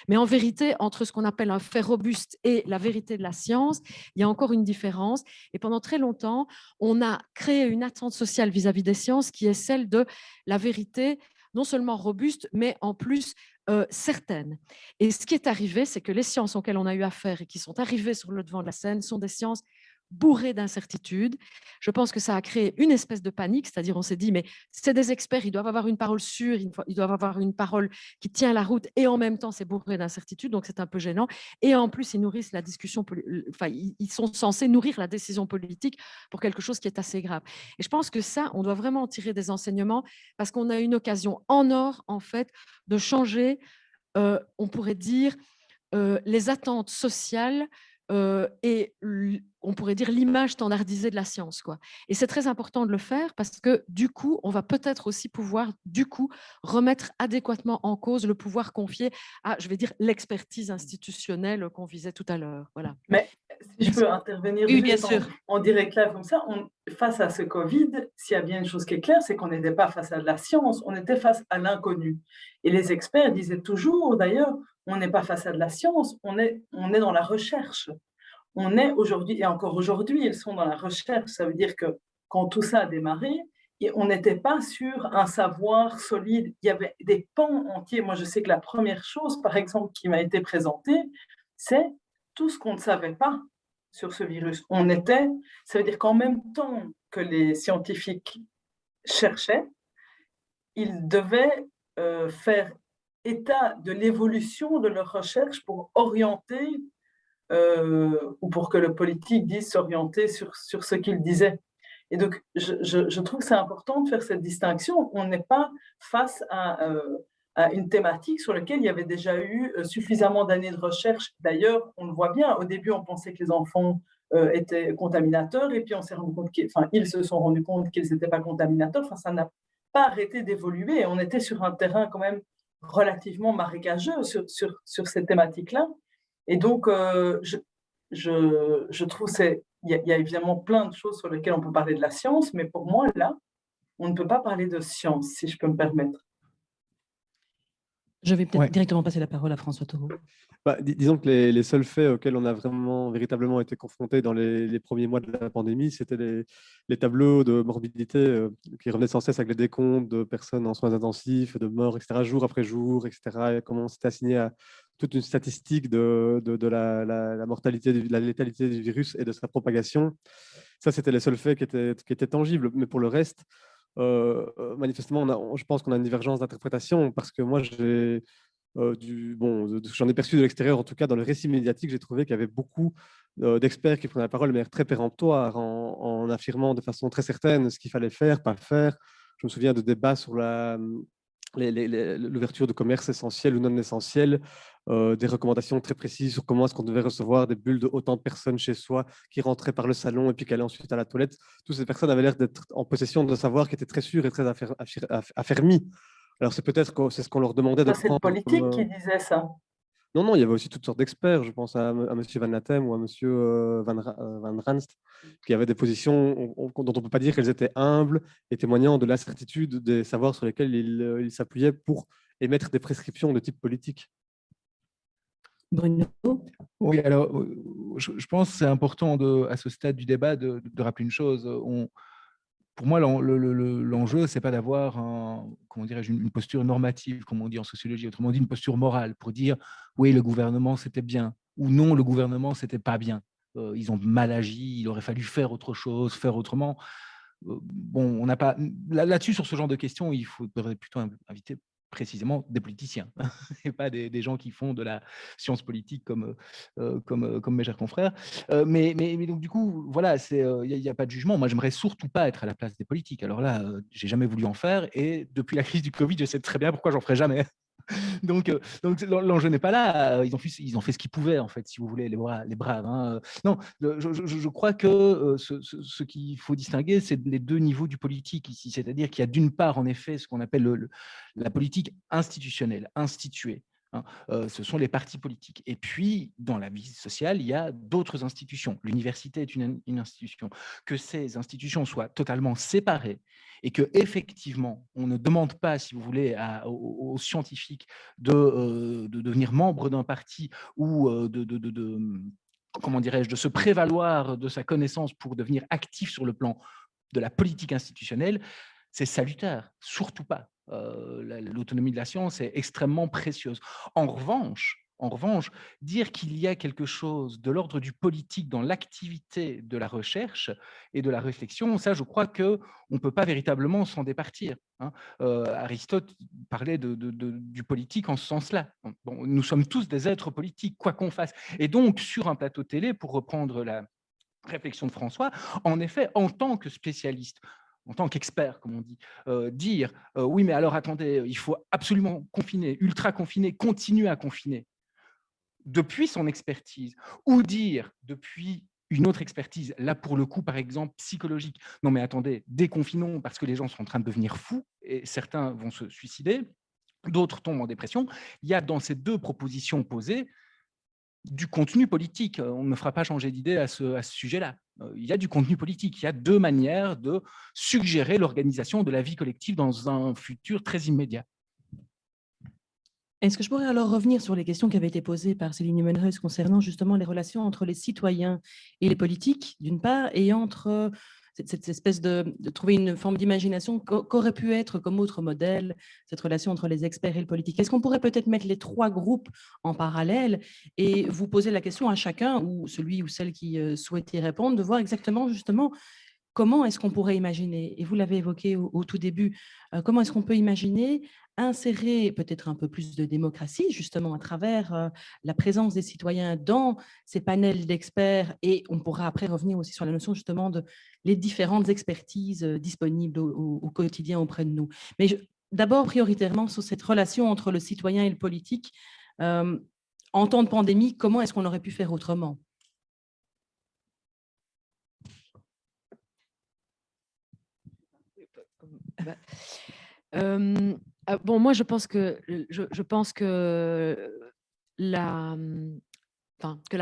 mais en vérité, entre ce qu'on appelle un fait robuste et la vérité de la science, il y a encore une différence. Et pendant très longtemps, on a créé une attente sociale vis-à-vis des sciences qui est celle de la vérité, non seulement robuste, mais en plus certaine. Et ce qui est arrivé, c'est que les sciences auxquelles on a eu affaire et qui sont arrivées sur le devant de la scène sont des sciences bourrées d'incertitudes. Je pense que ça a créé une espèce de panique, c'est-à-dire on s'est dit, mais c'est des experts, ils doivent avoir une parole sûre, ils doivent avoir une parole qui tient la route, et en même temps, c'est bourré d'incertitudes, donc c'est un peu gênant. Et en plus, ils nourrissent la discussion, enfin, ils sont censés nourrir la décision politique pour quelque chose qui est assez grave. Et je pense que ça, on doit vraiment en tirer des enseignements, parce qu'on a une occasion en or, en fait, de changer, on pourrait dire, les attentes sociales et on pourrait dire l'image standardisée de la science, quoi. Et c'est très important de le faire parce que du coup, on va peut-être aussi pouvoir du coup remettre adéquatement en cause le pouvoir confié à, je vais dire, l'expertise institutionnelle qu'on visait tout à l'heure. Voilà. Mais si je peux intervenir oui, bien juste sûr. en direct là comme ça, face à ce Covid, s'il y a bien une chose qui est claire, c'est qu'on n'était pas face à de la science, on était face à l'inconnu. Et les experts disaient toujours, d'ailleurs, on n'est pas face à de la science, on est dans la recherche. On est aujourd'hui, et encore aujourd'hui, ils sont dans la recherche. Ça veut dire que quand tout ça a démarré, on n'était pas sur un savoir solide. Il y avait des pans entiers. Moi, je sais que la première chose, par exemple, qui m'a été présentée, c'est tout ce qu'on ne savait pas sur ce virus. Ça veut dire qu'en même temps que les scientifiques cherchaient, ils devaient faire état de l'évolution de leurs recherches pour orienter ou pour que le politique dise s'orienter sur ce qu'il disait. Et donc, je trouve que c'est important de faire cette distinction. On n'est pas face à une thématique sur laquelle il y avait déjà eu suffisamment d'années de recherche. D'ailleurs, on le voit bien, au début, on pensait que les enfants étaient contaminateurs, et puis on s'est rendu compte ils se sont rendus compte qu'ils n'étaient pas contaminateurs. Enfin, ça n'a pas arrêté d'évoluer. On était sur un terrain quand même relativement marécageux sur cette thématique-là. Et donc, je trouve qu'il y a évidemment plein de choses sur lesquelles on peut parler de la science, mais pour moi, là, on ne peut pas parler de science, si je peux me permettre. Je vais peut-être Ouais. directement passer la parole à François Taureau. Disons que les seuls faits auxquels on a véritablement été confrontés dans les premiers mois de la pandémie, c'était les tableaux de morbidité qui revenaient sans cesse avec les décomptes de personnes en soins intensifs, de morts, etc., jour après jour, etc., et comment on s'était assigné à toute une statistique de la mortalité, de la létalité du virus et de sa propagation. Ça, c'était les seuls faits qui étaient tangibles. Mais pour le reste, manifestement, je pense qu'on a une divergence d'interprétation parce que moi, de ce que j'en ai perçu de l'extérieur, en tout cas dans le récit médiatique, j'ai trouvé qu'il y avait beaucoup d'experts qui prenaient la parole de manière très péremptoire en affirmant de façon très certaine ce qu'il fallait faire, pas faire. Je me souviens de débats sur l'ouverture de commerces essentiels ou non essentiels, des recommandations très précises sur comment est-ce qu'on devait recevoir des bulles de autant de personnes chez soi qui rentraient par le salon et puis qui allaient ensuite à la toilette. Toutes ces personnes avaient l'air d'être en possession de savoir qui étaient très sûrs et très affermis. Alors c'est peut-être que c'est ce qu'on leur demandait de Ça, c'est le prendre. politique qui disait ça. Non, il y avait aussi toutes sortes d'experts. Je pense à M. Van Natem ou à M. Van Ranst, qui avaient des positions dont on ne peut pas dire qu'elles étaient humbles et témoignant de l'incertitude des savoirs sur lesquels ils s'appuyaient pour émettre des prescriptions de type politique. Bruno? Oui, alors je pense que c'est important à ce stade du débat de rappeler une chose. Pour moi, l'enjeu, c'est pas d'avoir une posture normative, comme on dit en sociologie, autrement dit une posture morale, pour dire oui, le gouvernement c'était bien, ou non, le gouvernement c'était pas bien. Ils ont mal agi, il aurait fallu faire autre chose, faire autrement. Bon, on n'a pas là-dessus sur ce genre de questions, il faudrait plutôt inviter précisément des politiciens et pas des gens qui font de la science politique comme mes chers confrères. Mais donc, du coup, voilà, il n'y a pas de jugement. Moi, j'aimerais surtout pas être à la place des politiques. Alors là, j'ai jamais voulu en faire et depuis la crise du Covid, je sais très bien pourquoi j'en ferai jamais. Donc l'enjeu n'est pas là. Ils ont fait ce qu'ils pouvaient, en fait, si vous voulez, les braves. Hein. Non, je crois que ce qu'il faut distinguer, c'est les deux niveaux du politique ici. C'est-à-dire qu'il y a d'une part, en effet, ce qu'on appelle la politique institutionnelle, instituée. Hein. Ce sont les partis politiques. Et puis, dans la vie sociale, il y a d'autres institutions. L'université est une institution. Que ces institutions soient totalement séparées et qu'effectivement, on ne demande pas, si vous voulez, aux scientifiques de devenir membre d'un parti ou comment dirais-je, de se prévaloir de sa connaissance pour devenir actif sur le plan de la politique institutionnelle, c'est salutaire, surtout pas. L'autonomie de la science est extrêmement précieuse. En revanche, dire qu'il y a quelque chose de l'ordre du politique dans l'activité de la recherche et de la réflexion, ça, je crois qu'on ne peut pas véritablement s'en départir. Hein. Aristote parlait du politique en ce sens-là. Bon, nous sommes tous des êtres politiques, quoi qu'on fasse. Et donc, sur un plateau télé, pour reprendre la réflexion de François, en effet, en tant que spécialiste, en tant qu'expert, comme on dit, dire oui, mais alors attendez, il faut absolument confiner, ultra confiner, continuer à confiner depuis son expertise, ou dire depuis une autre expertise, là pour le coup par exemple psychologique, non mais attendez, déconfinons parce que les gens sont en train de devenir fous et certains vont se suicider, d'autres tombent en dépression. Il y a dans ces deux propositions posées du contenu politique. On ne me fera pas changer d'idée à ce sujet-là. Il y a du contenu politique. Il y a deux manières de suggérer l'organisation de la vie collective dans un futur très immédiat. Est-ce que je pourrais alors revenir sur les questions qui avaient été posées par Céline Numenreus concernant justement les relations entre les citoyens et les politiques, d'une part, et entre cette espèce de trouver une forme d'imagination qu'aurait pu être comme autre modèle, cette relation entre les experts et le politique. Est-ce qu'on pourrait peut-être mettre les trois groupes en parallèle et vous poser la question à chacun, ou celui ou celle qui souhaite y répondre, de voir exactement justement comment est-ce qu'on pourrait imaginer, et vous l'avez évoqué au tout début, comment est-ce qu'on peut imaginer insérer peut-être un peu plus de démocratie, justement, à travers la présence des citoyens dans ces panels d'experts, et on pourra après revenir aussi sur la notion justement de les différentes expertises disponibles au quotidien auprès de nous. Mais d'abord, prioritairement, sur cette relation entre le citoyen et le politique, en temps de pandémie, comment est-ce qu'on aurait pu faire autrement ? Bon, moi, je pense que la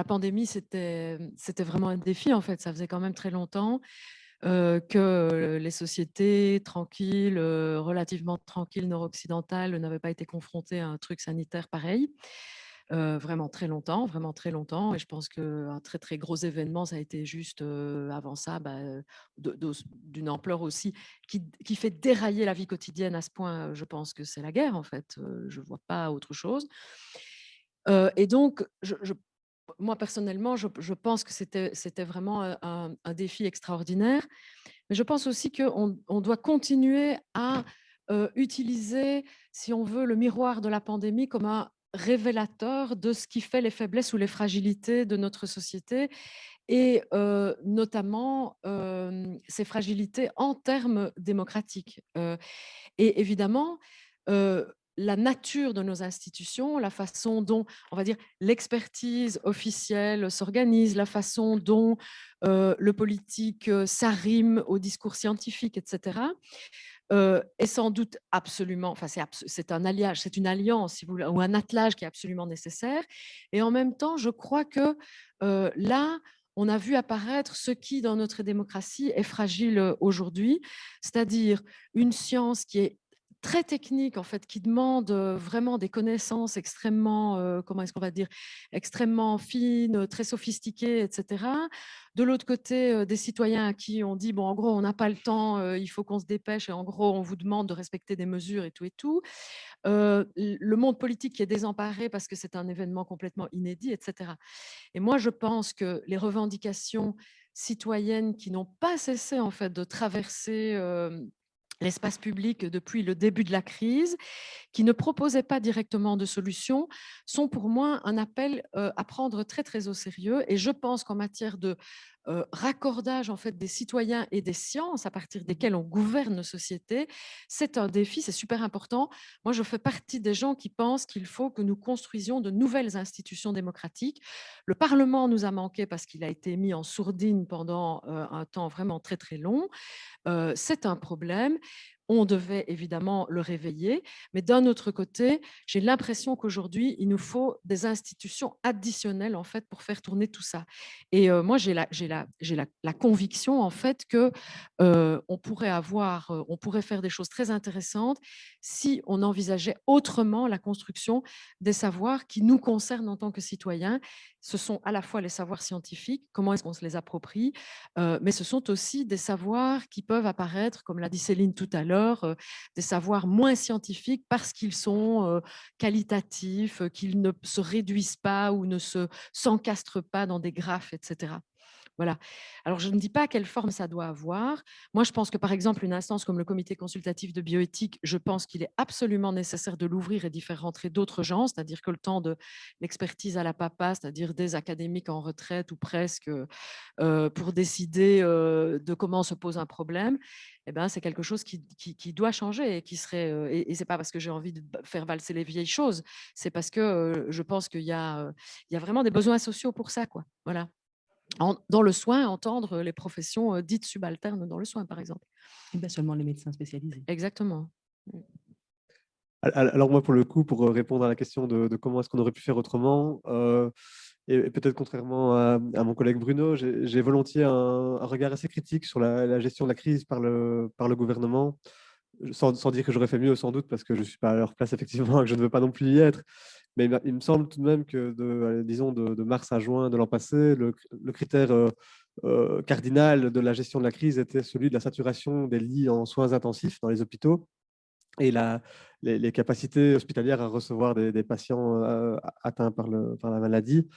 pandémie, c'était vraiment un défi, en fait. Ça faisait quand même très longtemps. que les sociétés tranquilles, relativement tranquilles nord-occidentales n'avaient pas été confrontées à un truc sanitaire pareil. Vraiment très longtemps. Et je pense qu'un très, très gros événement, ça a été juste avant ça, d'une ampleur aussi, qui fait dérailler la vie quotidienne à ce point, je pense que c'est la guerre, en fait. Je ne vois pas autre chose. Et donc, moi, personnellement, je pense que c'était vraiment un défi extraordinaire. Mais je pense aussi qu'on doit continuer à utiliser, si on veut, le miroir de la pandémie comme un révélateur de ce qui fait les faiblesses ou les fragilités de notre société et notamment ces fragilités en termes démocratiques. Et évidemment, la nature de nos institutions, la façon dont, on va dire, l'expertise officielle s'organise, la façon dont le politique s'arrime au discours scientifique, etc., est sans doute absolument, enfin c'est un alliage, c'est une alliance, si vous voulez, ou un attelage qui est absolument nécessaire. Et en même temps, je crois que là, on a vu apparaître ce qui, dans notre démocratie, est fragile aujourd'hui, c'est-à-dire une science qui est très technique, en fait, qui demande vraiment des connaissances extrêmement, comment est-ce qu'on va dire, extrêmement fines, très sophistiquées, etc. De l'autre côté, des citoyens à qui on dit, bon, en gros, on n'a pas le temps, il faut qu'on se dépêche, et en gros, on vous demande de respecter des mesures et tout et tout. Le monde politique qui est désemparé parce que c'est un événement complètement inédit, etc. Et moi, je pense que les revendications citoyennes qui n'ont pas cessé, en fait, de traverser l'espace public depuis le début de la crise, qui ne proposaient pas directement de solution, sont pour moi un appel à prendre très, très au sérieux. Et je pense qu'en matière de raccordage, en fait, des citoyens et des sciences à partir desquelles on gouverne nos sociétés, c'est un défi, c'est super important. Moi, je fais partie des gens qui pensent qu'il faut que nous construisions de nouvelles institutions démocratiques. Le Parlement nous a manqué parce qu'il a été mis en sourdine pendant un temps vraiment très, très long. C'est un problème. On devait évidemment le réveiller, mais d'un autre côté, j'ai l'impression qu'aujourd'hui, il nous faut des institutions additionnelles, en fait, pour faire tourner tout ça. Et moi, j'ai la conviction, en fait, que on pourrait faire des choses très intéressantes si on envisageait autrement la construction des savoirs qui nous concernent en tant que citoyens. Ce sont à la fois les savoirs scientifiques, comment est-ce qu'on se les approprie, mais ce sont aussi des savoirs qui peuvent apparaître, comme l'a dit Céline tout à l'heure, des savoirs moins scientifiques parce qu'ils sont qualitatifs, qu'ils ne se réduisent pas ou ne s'encastrent pas dans des graphes, etc. Voilà. Alors, je ne dis pas quelle forme ça doit avoir. Moi, je pense que, par exemple, une instance comme le comité consultatif de bioéthique, je pense qu'il est absolument nécessaire de l'ouvrir et d'y faire rentrer d'autres gens, c'est-à-dire que le temps de l'expertise à la papa, c'est-à-dire des académiques en retraite ou presque, pour décider de comment se pose un problème, eh ben, c'est quelque chose qui doit changer et qui serait. Et ce n'est pas parce que j'ai envie de faire valser les vieilles choses, c'est parce que je pense qu'il y a vraiment des besoins sociaux pour ça, quoi. Voilà. Dans le soin, entendre les professions dites subalternes dans le soin, par exemple. Et bien seulement les médecins spécialisés. Exactement. Alors moi, pour le coup, pour répondre à la question de comment est-ce qu'on aurait pu faire autrement, et peut-être contrairement à mon collègue Bruno, j'ai volontiers un regard assez critique sur la gestion de la crise par le gouvernement, sans dire que j'aurais fait mieux sans doute, parce que je ne suis pas à leur place effectivement, et que je ne veux pas non plus y être. Mais il me semble tout de même que, disons, de mars à juin de l'an passé, le critère cardinal de la gestion de la crise était celui de la saturation des lits en soins intensifs dans les hôpitaux et les capacités hospitalières à recevoir des patients atteints par la maladie.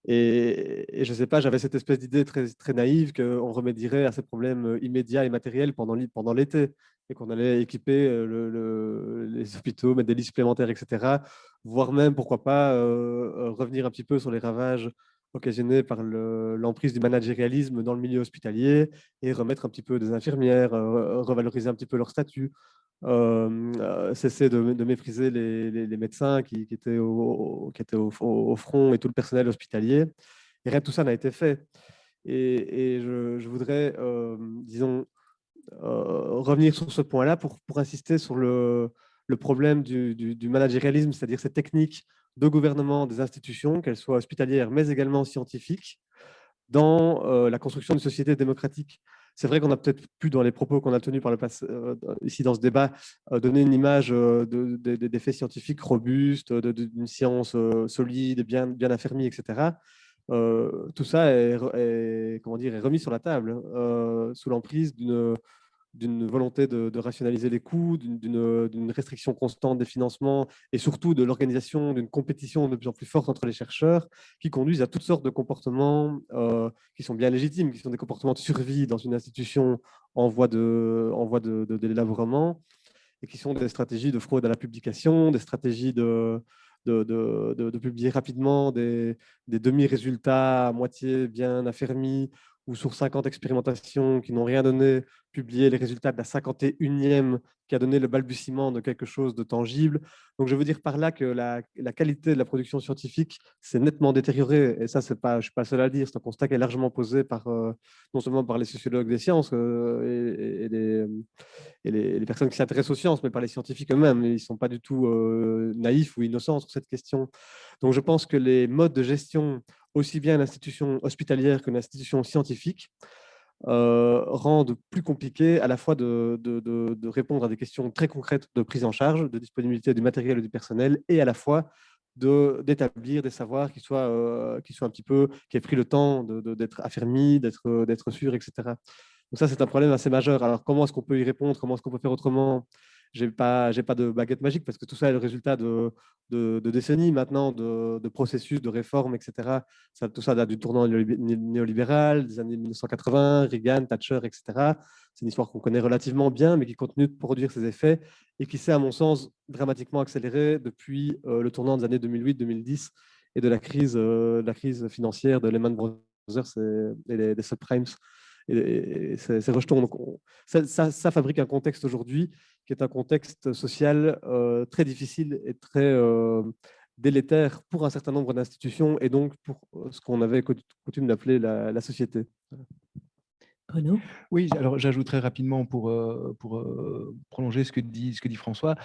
Et je ne sais pas, j'avais cette espèce d'idée très, très naïve qu'on remédierait à ces problèmes immédiats et matériels pendant l'été, et qu'on allait équiper les hôpitaux, mettre des lits supplémentaires, etc. Voire même, pourquoi pas, revenir un petit peu sur les ravages occasionnés par l'emprise du managérialisme dans le milieu hospitalier et remettre un petit peu des infirmières, revaloriser un petit peu leur statut. Cesser de mépriser les médecins qui étaient au front et tout le personnel hospitalier. Et rien de tout ça n'a été fait. Et je voudrais, disons, revenir sur ce point-là pour insister sur le problème du managérialisme, c'est-à-dire cette technique de gouvernement des institutions, qu'elles soient hospitalières, mais également scientifiques, dans la construction d'une société démocratique. c'est vrai qu'on a peut-être pu, dans les propos qu'on a tenus par le passé, ici dans ce débat, donner une image des faits scientifiques robustes, d'une science solide, bien affermie, etc. Tout ça comment dire, est remis sur la table sous l'emprise d'une volonté de rationaliser les coûts, d'une restriction constante des financements et surtout de l'organisation d'une compétition de plus en plus forte entre les chercheurs qui conduisent à toutes sortes de comportements qui sont bien légitimes, qui sont des comportements de survie dans une institution en voie d'élaborement et qui sont des stratégies de fraude à la publication, des stratégies de publier rapidement des demi-résultats à moitié bien affermis ou sur 50 expérimentations qui n'ont rien donné, publier les résultats de la 51e qui a donné le balbutiement de quelque chose de tangible. Donc, je veux dire par là que la qualité de la production scientifique s'est nettement détériorée. Et ça, je ne suis pas le seul à le dire. C'est un constat qui est largement posé non seulement par les sociologues des sciences et les personnes qui s'intéressent aux sciences, mais par les scientifiques eux-mêmes. Ils ne sont pas du tout naïfs ou innocents sur cette question. Donc, je pense que les modes de gestion, aussi bien l'institution hospitalière que l'institution scientifique, rendent plus compliqué à la fois de répondre à des questions très concrètes de prise en charge, de disponibilité du matériel et du personnel, et à la fois d'établir des savoirs qui aient pris le temps d'être affermis, d'être sûrs, etc. Donc ça, c'est un problème assez majeur. Alors, comment est-ce qu'on peut y répondre? Comment est-ce qu'on peut faire autrement? J'ai pas de baguette magique parce que tout ça est le résultat de décennies maintenant de processus, de réformes, etc. Tout ça date du tournant néolibéral, des années 1980, Reagan, Thatcher, etc. C'est une histoire qu'on connaît relativement bien, mais qui continue de produire ses effets et qui s'est, à mon sens, dramatiquement accélérée depuis le tournant des années 2008-2010 et de la crise financière de Lehman Brothers et des subprimes et ces rejetons. Donc ça fabrique un contexte aujourd'hui qui est un contexte social très difficile et très délétère pour un certain nombre d'institutions et donc pour ce qu'on avait coutume d'appeler la société. Bruno ? Oui, alors j'ajouterais rapidement pour prolonger ce que dit François,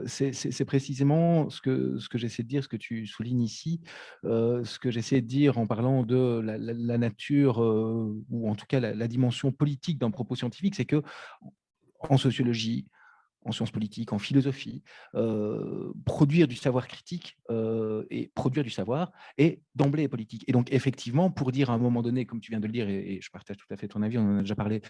c'est précisément ce que j'essaie de dire, ce que tu soulignes ici, ce que j'essaie de dire en parlant de la nature, ou en tout cas la dimension politique d'un propos scientifique, c'est que en sociologie, en sciences politiques, en philosophie, produire du savoir critique et produire du savoir est d'emblée politique. Et donc, effectivement, pour dire à un moment donné, comme tu viens de le dire, et je partage tout à fait ton avis, on en a déjà parlé,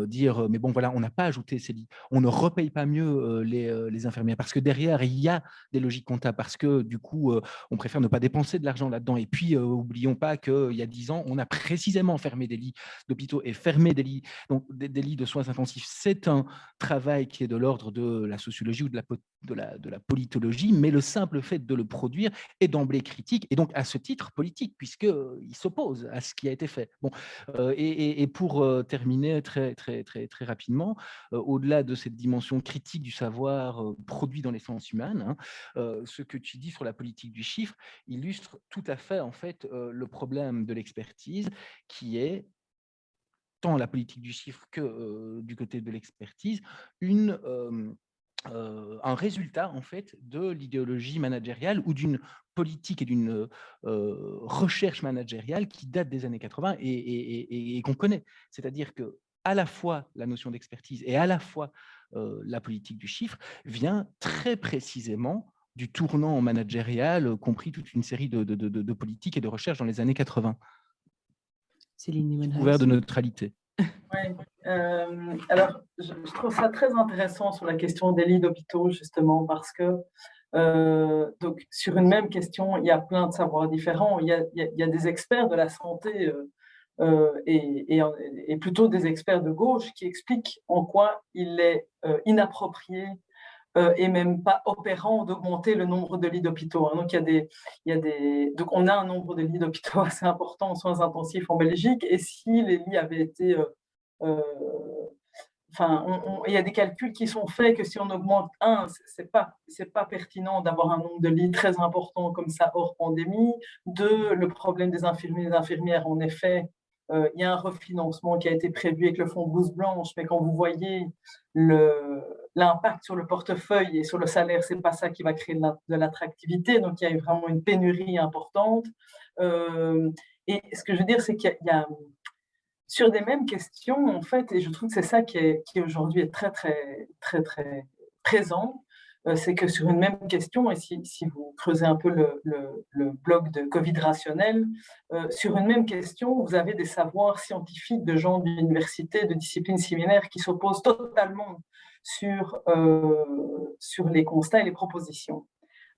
dire, mais bon, voilà, on n'a pas ajouté ces lits, on ne repaye pas mieux les infirmières, parce que derrière, il y a des logiques comptables, parce que du coup, on préfère ne pas dépenser de l'argent là-dedans. Et puis, n'oublions pas qu'il y a 10 ans, on a précisément fermé des lits d'hôpitaux et fermé des lits, donc des lits de soins intensifs. C'est un travail qui est de l'ordre de la sociologie ou de la politologie, mais le simple fait de le produire est d'emblée critique et donc à ce titre politique, puisqu'il s'oppose à ce qui a été fait. Bon, et pour terminer très rapidement, au-delà de cette dimension critique du savoir produit dans les sciences humaines, ce que tu dis sur la politique du chiffre illustre tout à fait en fait le problème de l'expertise qui est tant la politique du chiffre que du côté de l'expertise, un résultat en fait de l'idéologie managériale ou d'une politique et d'une recherche managériale qui date des années 80 et qu'on connaît. C'est-à-dire que à la fois la notion d'expertise et à la fois la politique du chiffre vient très précisément du tournant managérial, compris toute une série de politiques et de recherches dans les années 80. Céline Niemann-Heiss. Couvert de neutralité. Oui, alors je trouve ça très intéressant sur la question des lits d'hôpitaux, justement, parce que donc, sur une même question, il y a plein de savoirs différents. Il y a des experts de la santé et plutôt des experts de gauche qui expliquent en quoi il est inapproprié et même pas opérant d'augmenter le nombre de lits d'hôpitaux. Donc, donc, on a un nombre de lits d'hôpitaux assez important en soins intensifs en Belgique, et si les lits avaient été il y a des calculs qui sont faits que si on augmente c'est pas pertinent d'avoir un nombre de lits très important comme ça hors pandémie. Deux, le problème des infirmiers et des infirmières, en effet, il y a un refinancement qui a été prévu avec le fonds blouse blanche, mais quand vous voyez l'impact sur le portefeuille et sur le salaire, c'est pas ça qui va créer de l'attractivité. Donc il y a vraiment une pénurie importante. Et ce que je veux dire, c'est qu'il y a sur des mêmes questions, en fait, et je trouve que c'est ça qui aujourd'hui est très, très, très, très présent, c'est que sur une même question, et si vous creusez un peu le blog de Covid rationnel, sur une même question, vous avez des savoirs scientifiques de gens d'université, de disciplines similaires qui s'opposent totalement sur les constats et les propositions.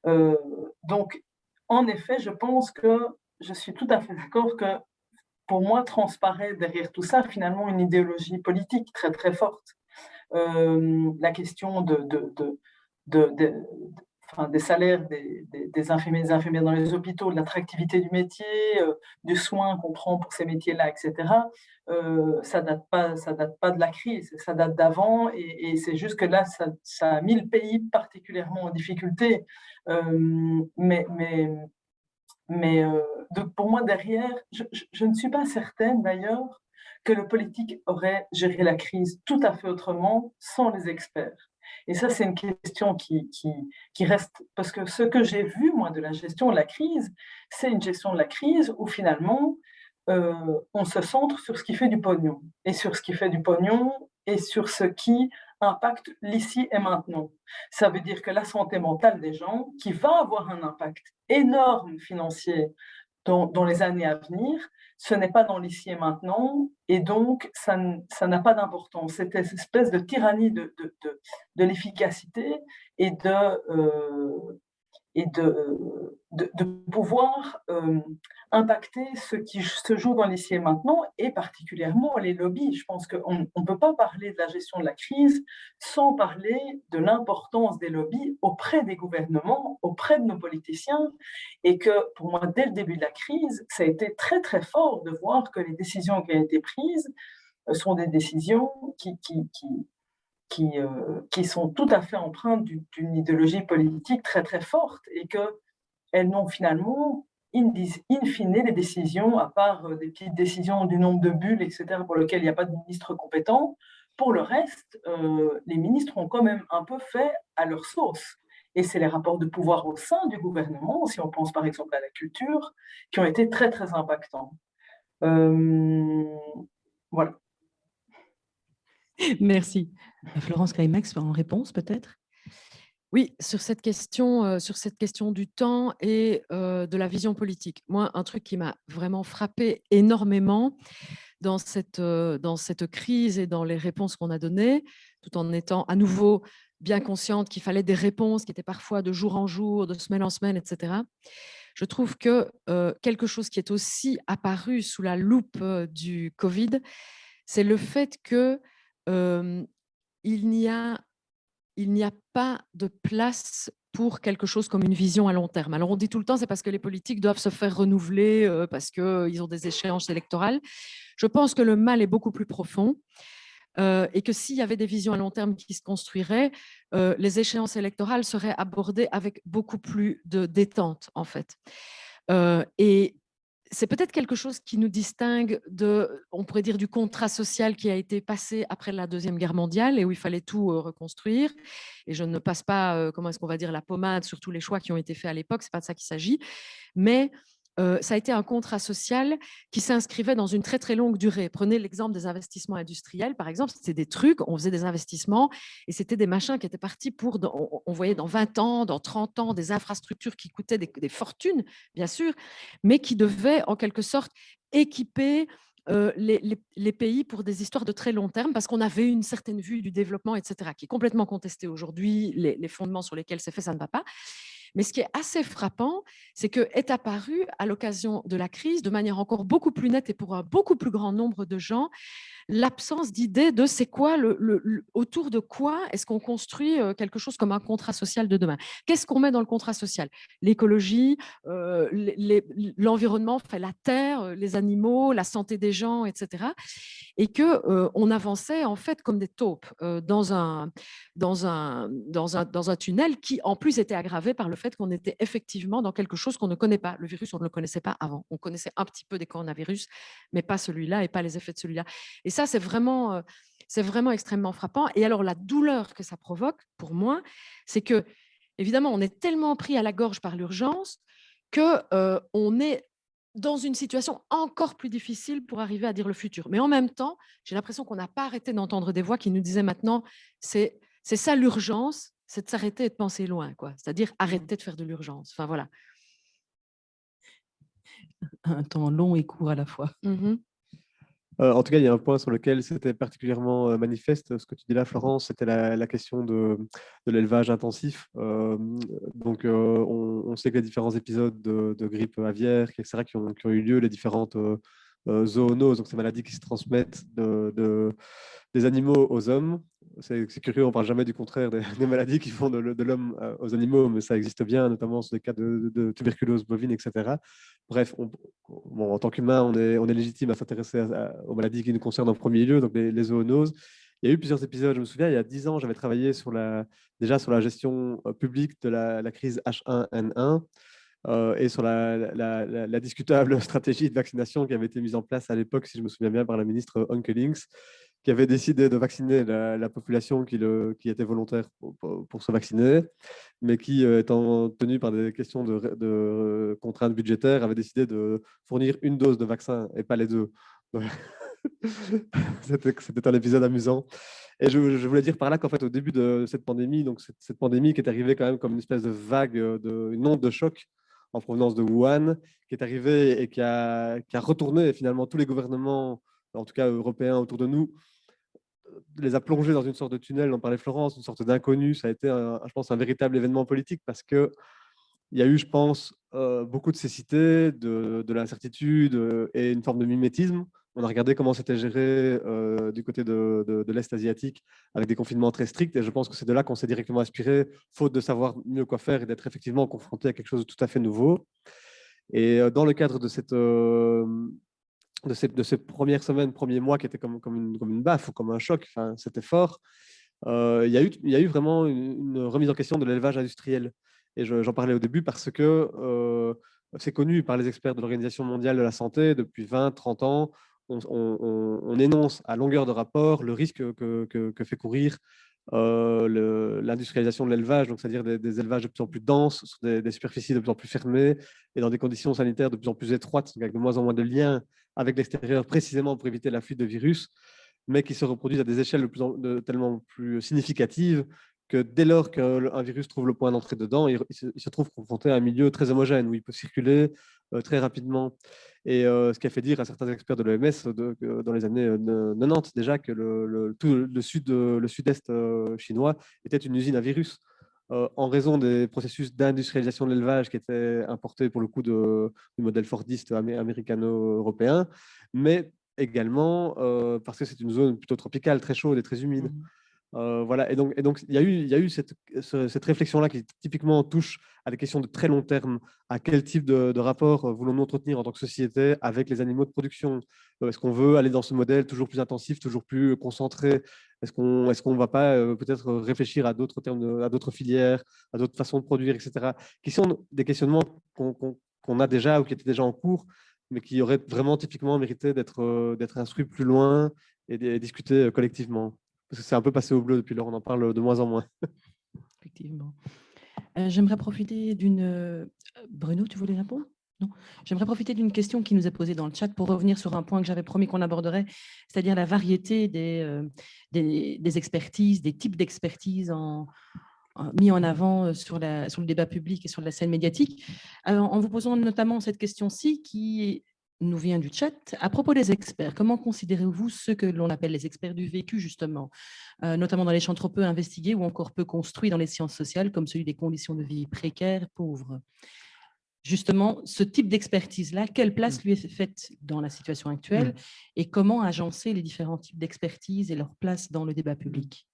Donc, en effet, je pense que je suis tout à fait d'accord que pour moi, transparaît derrière tout ça finalement une idéologie politique très très forte. La question des salaires des infirmiers et des infirmières dans les hôpitaux, de l'attractivité du métier, du soin qu'on prend pour ces métiers-là, etc. Ça date pas de la crise, ça date d'avant, et c'est juste que là, ça a mis le pays particulièrement en difficulté. Donc pour moi, derrière, je ne suis pas certaine d'ailleurs que le politique aurait géré la crise tout à fait autrement sans les experts. Et ça, c'est une question qui reste, parce que ce que j'ai vu, moi, de la gestion de la crise, c'est une gestion de la crise où finalement, on se centre sur ce qui fait du pognon, et sur ce qui fait du pognon, et sur ce qui impacte l'ici et maintenant. Ça veut dire que la santé mentale des gens, qui va avoir un impact énorme financier dans les années à venir, ce n'est pas dans l'ici et maintenant, et donc ça n'a pas d'importance. Cette espèce de tyrannie de l'efficacité et de pouvoir impacter ce qui se joue dans l'ici et maintenant, et particulièrement les lobbies. Je pense qu'on ne peut pas parler de la gestion de la crise sans parler de l'importance des lobbies auprès des gouvernements, auprès de nos politiciens, et que pour moi, dès le début de la crise, ça a été très très fort de voir que les décisions qui ont été prises sont des décisions qui sont tout à fait empreintes d'une idéologie politique très très forte, et qu'elles n'ont finalement, in fine, les décisions, à part des petites décisions du nombre de bulles, etc., pour lesquelles il n'y a pas de ministre compétent, pour le reste, les ministres ont quand même un peu fait à leur sauce. Et c'est les rapports de pouvoir au sein du gouvernement, si on pense par exemple à la culture, qui ont été très très impactants. Voilà. Merci. Florence Caimax, en réponse peut-être? Oui, sur cette question du temps et de la vision politique. Moi, un truc qui m'a vraiment frappé énormément dans cette crise et dans les réponses qu'on a données, tout en étant à nouveau bien consciente qu'il fallait des réponses qui étaient parfois de jour en jour, de semaine en semaine, etc. Je trouve que quelque chose qui est aussi apparu sous la loupe du Covid, c'est le fait que il n'y a pas de place pour quelque chose comme une vision à long terme. Alors on dit tout le temps, c'est parce que les politiques doivent se faire renouveler, parce qu'ils ont des échéances électorales. Je pense que le mal est beaucoup plus profond, et que s'il y avait des visions à long terme qui se construiraient, les échéances électorales seraient abordées avec beaucoup plus de détente, en fait. Et c'est peut-être quelque chose qui nous distingue on pourrait dire, du contrat social qui a été passé après la Deuxième Guerre mondiale et où il fallait tout reconstruire. Et je ne passe pas, comment est-ce qu'on va dire, la pommade sur tous les choix qui ont été faits à l'époque, c'est pas de ça qu'il s'agit. Mais ça a été un contrat social qui s'inscrivait dans une très très longue durée. Prenez l'exemple des investissements industriels, par exemple, c'était des trucs, on faisait des investissements et c'était des machins qui étaient partis pour, on voyait dans 20 ans, dans 30 ans, des infrastructures qui coûtaient des fortunes, bien sûr, mais qui devaient en quelque sorte équiper les pays pour des histoires de très long terme, parce qu'on avait une certaine vue du développement, etc., qui est complètement contestée aujourd'hui. Les fondements sur lesquels c'est fait, ça ne va pas. Mais ce qui est assez frappant, c'est qu'est apparu à l'occasion de la crise, de manière encore beaucoup plus nette et pour un beaucoup plus grand nombre de gens, l'absence d'idée de c'est quoi, autour de quoi est-ce qu'on construit quelque chose comme un contrat social de demain. Qu'est-ce qu'on met dans le contrat social? L'écologie, l'environnement, la terre, les animaux, la santé des gens, etc. Et qu'on avançait en fait comme des taupes dans un tunnel qui en plus était aggravé par le fait qu'on était effectivement dans quelque chose qu'on ne connaît pas. Le virus, on ne le connaissait pas avant. On connaissait un petit peu des coronavirus, mais pas celui-là et pas les effets de celui-là. Et ça, c'est vraiment extrêmement frappant. Et alors, la douleur que ça provoque, pour moi, c'est que, évidemment, on est tellement pris à la gorge par l'urgence qu'on est dans une situation encore plus difficile pour arriver à dire le futur. Mais en même temps, j'ai l'impression qu'on n'a pas arrêté d'entendre des voix qui nous disaient maintenant, c'est ça l'urgence, c'est de s'arrêter et de penser loin, quoi. C'est-à-dire arrêter de faire de l'urgence. Enfin voilà. Un temps long et court à la fois. En tout cas, il y a un point sur lequel c'était particulièrement manifeste. Ce que tu dis là, Florence, c'était la question de l'élevage intensif. Donc, on sait que les différents épisodes de grippe aviaire, etc., qui ont eu lieu, les différentes zoonoses, donc ces maladies qui se transmettent des animaux aux hommes. C'est curieux, on ne parle jamais du contraire des maladies qui font de l'homme aux animaux, mais ça existe bien, notamment sur les cas de tuberculose bovine, etc. Bref, bon, en tant qu'humain, on est légitime à s'intéresser aux maladies qui nous concernent en premier lieu, donc les zoonoses. Il y a eu plusieurs épisodes, je me souviens, il y a 10 ans, j'avais travaillé déjà sur la gestion publique de la crise H1N1 et sur la discutable stratégie de vaccination qui avait été mise en place à l'époque, si je me souviens bien, par la ministre Onkelings, qui avait décidé de vacciner la population qui était volontaire pour se vacciner, mais qui, étant tenu par des questions de contraintes budgétaires, avait décidé de fournir une dose de vaccin et pas les deux. C'était un épisode amusant. Et je voulais dire par là qu'en fait, au début de cette pandémie, donc cette pandémie qui est arrivée quand même comme une espèce de vague, une onde de choc en provenance de Wuhan, qui est arrivée et qui a retourné finalement tous les gouvernements, en tout cas européens autour de nous, les a plongés dans une sorte de tunnel, on parlait Florence, une sorte d'inconnu. Ça a été, je pense, un véritable événement politique parce qu'il y a eu, je pense, beaucoup de cécité, de l'incertitude et une forme de mimétisme. On a regardé comment c'était géré du côté de l'Est asiatique avec des confinements très stricts et je pense que c'est de là qu'on s'est directement inspiré, faute de savoir mieux quoi faire et d'être effectivement confronté à quelque chose de tout à fait nouveau. Et dans le cadre de ces premières semaines, premiers mois qui étaient comme une baffe ou comme un choc, enfin, c'était fort, il y a eu vraiment une remise en question de l'élevage industriel. Et j'en parlais au début parce que c'est connu par les experts de l'Organisation mondiale de la santé depuis 20-30 ans. On énonce à longueur de rapport le risque que fait courir l'industrialisation de l'élevage, donc c'est-à-dire des élevages de plus en plus denses, sur des superficies de plus en plus fermées et dans des conditions sanitaires de plus en plus étroites, donc avec de moins en moins de liens avec l'extérieur, précisément pour éviter la fuite de virus, mais qui se reproduisent à des échelles tellement plus significatives que dès lors qu'un virus trouve le point d'entrée dedans, il se trouve confronté à un milieu très homogène où il peut circuler très rapidement. Et ce qui a fait dire à certains experts de l'OMS dans les années 90 déjà que tout le sud-est chinois était une usine à virus en raison des processus d'industrialisation de l'élevage qui étaient importés pour le coup du modèle fordiste américano-européen, mais également parce que c'est une zone plutôt tropicale, très chaude et très humide. Voilà. Et donc, il y a eu cette réflexion-là qui typiquement touche à des questions de très long terme. À quel type de rapport voulons-nous entretenir en tant que société avec les animaux de production? Est-ce qu'on veut aller dans ce modèle toujours plus intensif, toujours plus concentré? Est-ce qu'on ne va pas peut-être réfléchir à d'autres termes, à d'autres filières, à d'autres façons de produire, etc. Qui sont des questionnements qu'on a déjà ou qui étaient déjà en cours, mais qui auraient vraiment typiquement mérité d'être instruits plus loin et discutés collectivement. Parce que c'est un peu passé au bleu depuis lors, on en parle de moins en moins. Effectivement. J'aimerais profiter d'une... Bruno, tu voulais répondre? Non. J'aimerais profiter d'une question qui nous est posée dans le chat pour revenir sur un point que j'avais promis qu'on aborderait, c'est-à-dire la variété des expertises, des types d'expertise mis en avant sur le débat public et sur la scène médiatique. Alors, en vous posant notamment cette question-ci qui nous vient du chat. À propos des experts, comment considérez-vous ceux que l'on appelle les experts du vécu, justement, notamment dans les champs trop peu investigués ou encore peu construits dans les sciences sociales, comme celui des conditions de vie précaires, pauvres? Justement, ce type d'expertise-là, quelle place lui est faite dans la situation actuelle et comment agencer les différents types d'expertise et leur place dans le débat public?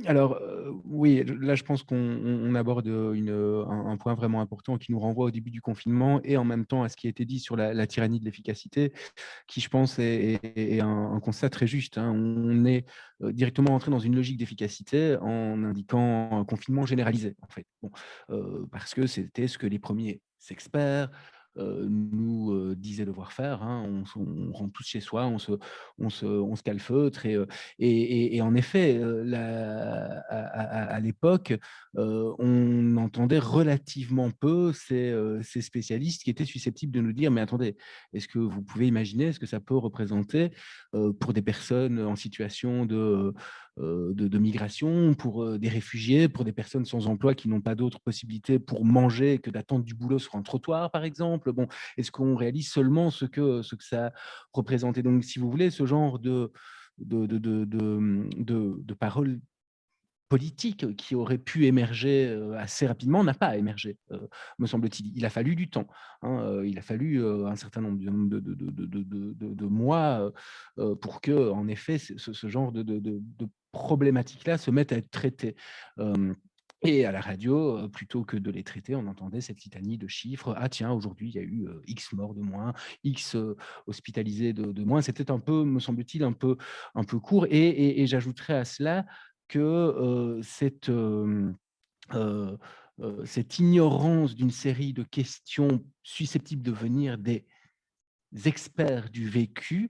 Alors, oui, là, je pense qu'on aborde un point vraiment important qui nous renvoie au début du confinement et en même temps à ce qui a été dit sur la tyrannie de l'efficacité, qui, je pense, est un constat très juste. Hein. On est directement entré dans une logique d'efficacité en indiquant un confinement généralisé, en fait. Bon, parce que c'était ce que les premiers experts nous disait devoir faire. Hein. On rentre tous chez soi, on se calfeutre. Et en effet, à l'époque, on entendait relativement peu ces spécialistes qui étaient susceptibles de nous dire « Mais attendez, est-ce que vous pouvez imaginer ce que ça peut représenter pour des personnes en situation de migration, pour des réfugiés, pour des personnes sans emploi qui n'ont pas d'autre possibilité pour manger que d'attendre du boulot sur un trottoir, par exemple. Bon, est-ce qu'on réalise seulement ce que ça représente ?» Et donc, si vous voulez, ce genre de paroles politiques qui auraient pu émerger assez rapidement n'a pas émergé, me semble-t-il. Il a fallu du temps. Il a fallu un certain nombre de mois pour que, en effet, ce genre de problématiques-là se mettent à être traitées. Et à la radio, plutôt que de les traiter, on entendait cette litanie de chiffres. Ah tiens, aujourd'hui, il y a eu X morts de moins, X hospitalisés de moins. C'était un peu, me semble-t-il, un peu court. Et j'ajouterais à cela que cette ignorance d'une série de questions susceptibles de venir des experts du vécu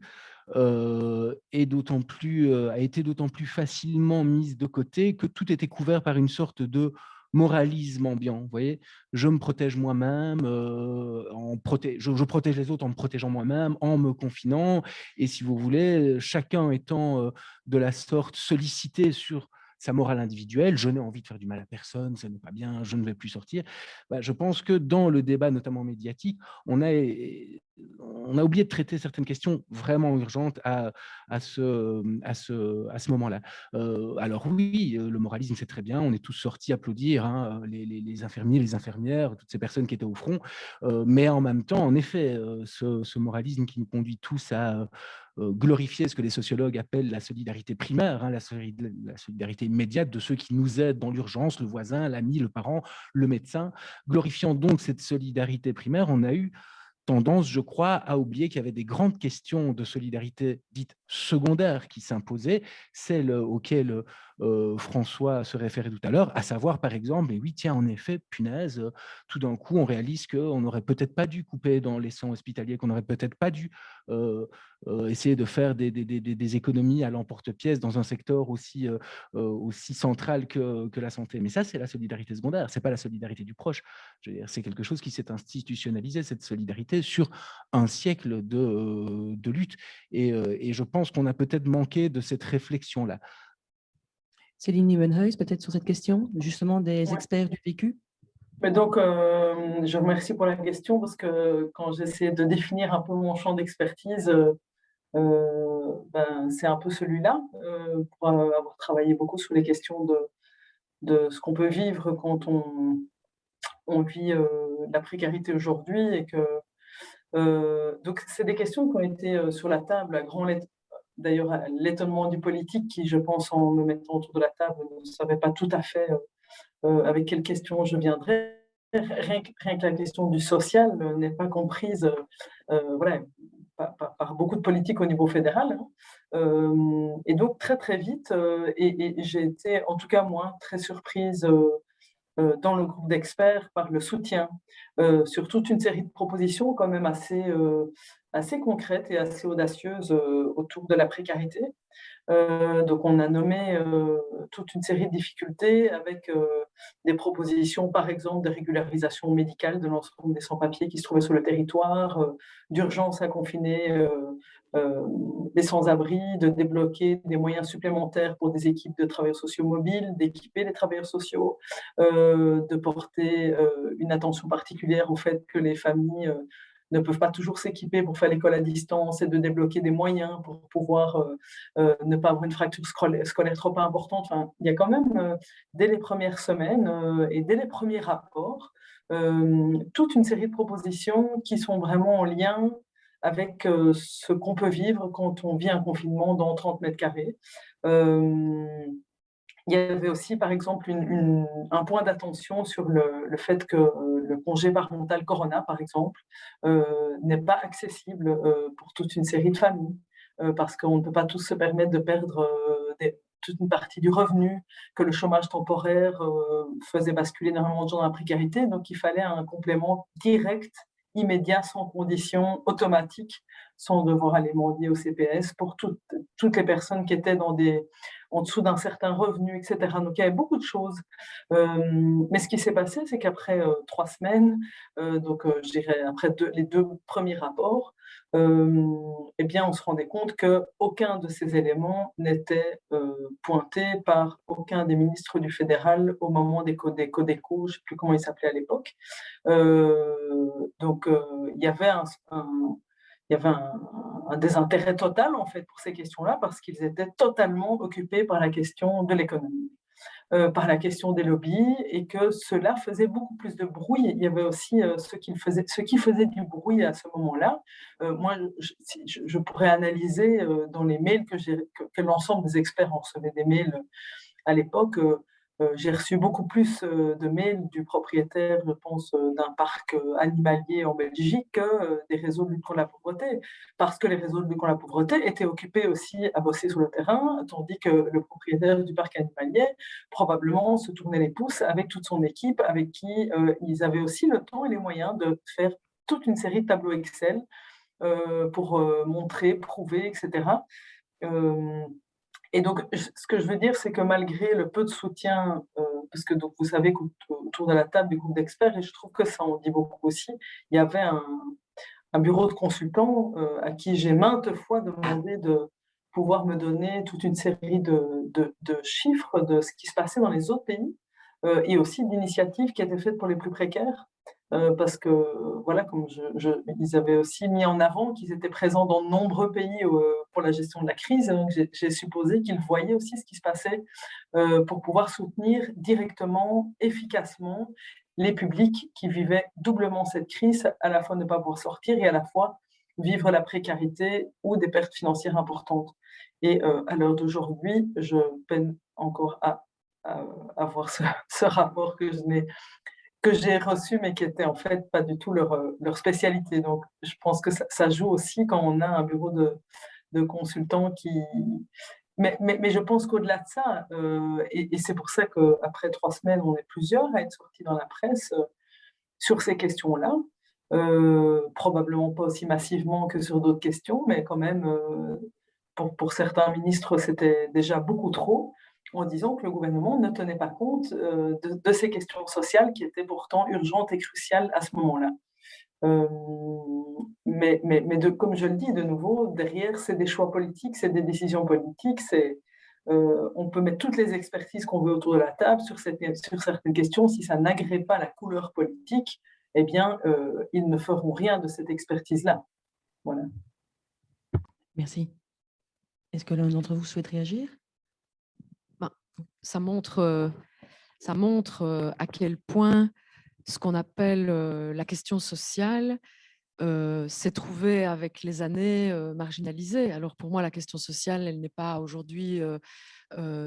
est d'autant plus, a été d'autant plus facilement mise de côté que tout était couvert par une sorte de moralisme ambiant. Vous voyez, je me protège moi-même, je protège les autres en me protégeant moi-même, en me confinant. Et si vous voulez, chacun étant de la sorte sollicité sur sa morale individuelle, je n'ai envie de faire du mal à personne, ce n'est pas bien, je ne vais plus sortir. Je pense que dans le débat, notamment médiatique, on a oublié de traiter certaines questions vraiment urgentes à ce moment-là. Alors oui, le moralisme, c'est très bien, on est tous sortis applaudir, les infirmiers, les infirmières, toutes ces personnes qui étaient au front, mais en même temps, en effet, ce moralisme qui nous conduit tous à glorifier ce que les sociologues appellent la solidarité primaire, la solidarité immédiate de ceux qui nous aident dans l'urgence, le voisin, l'ami, le parent, le médecin. Glorifiant donc cette solidarité primaire, on a eu tendance, je crois, à oublier qu'il y avait des grandes questions de solidarité dites secondaires qui s'imposaient, celles auxquelles François se référait tout à l'heure, à savoir, par exemple, et oui, tiens, en effet, punaise, tout d'un coup, on réalise qu'on n'aurait peut-être pas dû couper dans les soins hospitaliers, qu'on n'aurait peut-être pas dû essayer de faire des économies à l'emporte-pièce dans un secteur aussi central que la santé. Mais ça, c'est la solidarité secondaire, ce n'est pas la solidarité du proche. Je veux dire, c'est quelque chose qui s'est institutionnalisé, cette solidarité, sur un siècle de lutte. Et je pense qu'on a peut-être manqué de cette réflexion-là. Céline Nieuwenhuis, peut-être sur cette question, justement des experts du vécu. Mais donc, je remercie pour la question parce que quand j'essaie de définir un peu mon champ d'expertise, c'est un peu celui-là, pour avoir travaillé beaucoup sur les questions de ce qu'on peut vivre quand on vit la précarité aujourd'hui. Et que, donc, c'est des questions qui ont été sur la table à grand d'ailleurs, l'étonnement du politique qui, je pense, en me mettant autour de la table, ne savait pas tout à fait avec quelles questions je viendrais. Rien que la question du social n'est pas comprise voilà, par beaucoup de politiques au niveau fédéral. Et donc, très, très vite, et j'ai été, en tout cas moi, très surprise dans le groupe d'experts par le soutien sur toute une série de propositions quand même assez concrètes et assez audacieuses autour de la précarité. Donc, on a nommé toute une série de difficultés avec des propositions, par exemple, de régularisation médicale de l'ensemble des sans-papiers qui se trouvaient sur le territoire, d'urgence à confiner les sans-abri, de débloquer des moyens supplémentaires pour des équipes de travailleurs sociaux mobiles, d'équiper les travailleurs sociaux, de porter une attention particulière au fait que les familles ne peuvent pas toujours s'équiper pour faire l'école à distance et de débloquer des moyens pour pouvoir ne pas avoir une fracture scolaire trop importante. Enfin, il y a quand même, dès les premières semaines et dès les premiers rapports, toute une série de propositions qui sont vraiment en lien avec ce qu'on peut vivre quand on vit un confinement dans 30 mètres carrés. Il y avait aussi, par exemple, un point d'attention sur le fait que le congé parental Corona, par exemple, n'est pas accessible pour toute une série de familles, parce qu'on ne peut pas tous se permettre de perdre toute une partie du revenu, que le chômage temporaire faisait basculer énormément de gens dans la précarité. Donc, il fallait un complément direct, immédiat, sans condition, automatique, sans devoir aller mendier au CPS pour toutes les personnes qui étaient en dessous d'un certain revenu, etc. Donc, il y avait beaucoup de choses. Mais ce qui s'est passé, c'est qu'après 3 semaines, je dirais après les 2 premiers rapports, eh bien, on se rendait compte qu'aucun de ces éléments n'était pointé par aucun des ministres du fédéral au moment des Codeco, je ne sais plus comment ils s'appelaient à l'époque. Il y avait un désintérêt total en fait pour ces questions-là parce qu'ils étaient totalement occupés par la question de l'économie. Par la question des lobbies et que cela faisait beaucoup plus de bruit. Il y avait aussi ceux qui faisaient du bruit à ce moment-là. Moi, je pourrais analyser dans les mails que l'ensemble des experts ont reçu des mails à l'époque. J'ai reçu beaucoup plus de mails du propriétaire, je pense, d'un parc animalier en Belgique que des réseaux de lutte contre la pauvreté, parce que les réseaux de lutte contre la pauvreté étaient occupés aussi à bosser sur le terrain, tandis que le propriétaire du parc animalier probablement se tournait les pouces avec toute son équipe, avec qui ils avaient aussi le temps et les moyens de faire toute une série de tableaux Excel pour montrer, prouver, etc. Et donc, ce que je veux dire, c'est que malgré le peu de soutien, parce que donc, vous savez qu'autour de la table du groupe d'experts, et je trouve que ça en dit beaucoup aussi, il y avait un bureau de consultants à qui j'ai maintes fois demandé de pouvoir me donner toute une série de chiffres de ce qui se passait dans les autres pays et aussi d'initiatives qui étaient faites pour les plus précaires. Parce que, voilà, comme ils avaient aussi mis en avant qu'ils étaient présents dans de nombreux pays pour la gestion de la crise. Donc, j'ai supposé qu'ils voyaient aussi ce qui se passait pour pouvoir soutenir directement, efficacement, les publics qui vivaient doublement cette crise, à la fois ne pas pouvoir sortir et à la fois vivre la précarité ou des pertes financières importantes. Et à l'heure d'aujourd'hui, je peine encore à avoir ce rapport que j'ai reçu, mais qui était en fait pas du tout leur spécialité. Donc, je pense que ça joue aussi quand on a un bureau de consultants qui... Mais je pense qu'au-delà de ça, et c'est pour ça qu'après 3 semaines, on est plusieurs à être sortis dans la presse sur ces questions-là, probablement pas aussi massivement que sur d'autres questions, mais quand même, pour certains ministres, c'était déjà beaucoup trop, en disant que le gouvernement ne tenait pas compte de ces questions sociales qui étaient pourtant urgentes et cruciales à ce moment-là. Comme je le dis de nouveau, derrière, c'est des choix politiques, c'est des décisions politiques, on peut mettre toutes les expertises qu'on veut autour de la table sur certaines questions. Si ça n'agrée pas la couleur politique, eh bien, ils ne feront rien de cette expertise-là. Voilà. Merci. Est-ce que l'un d'entre vous souhaite réagir? Ça montre à quel point ce qu'on appelle la question sociale s'est trouvée avec les années marginalisée. Alors pour moi, la question sociale, elle n'est pas aujourd'hui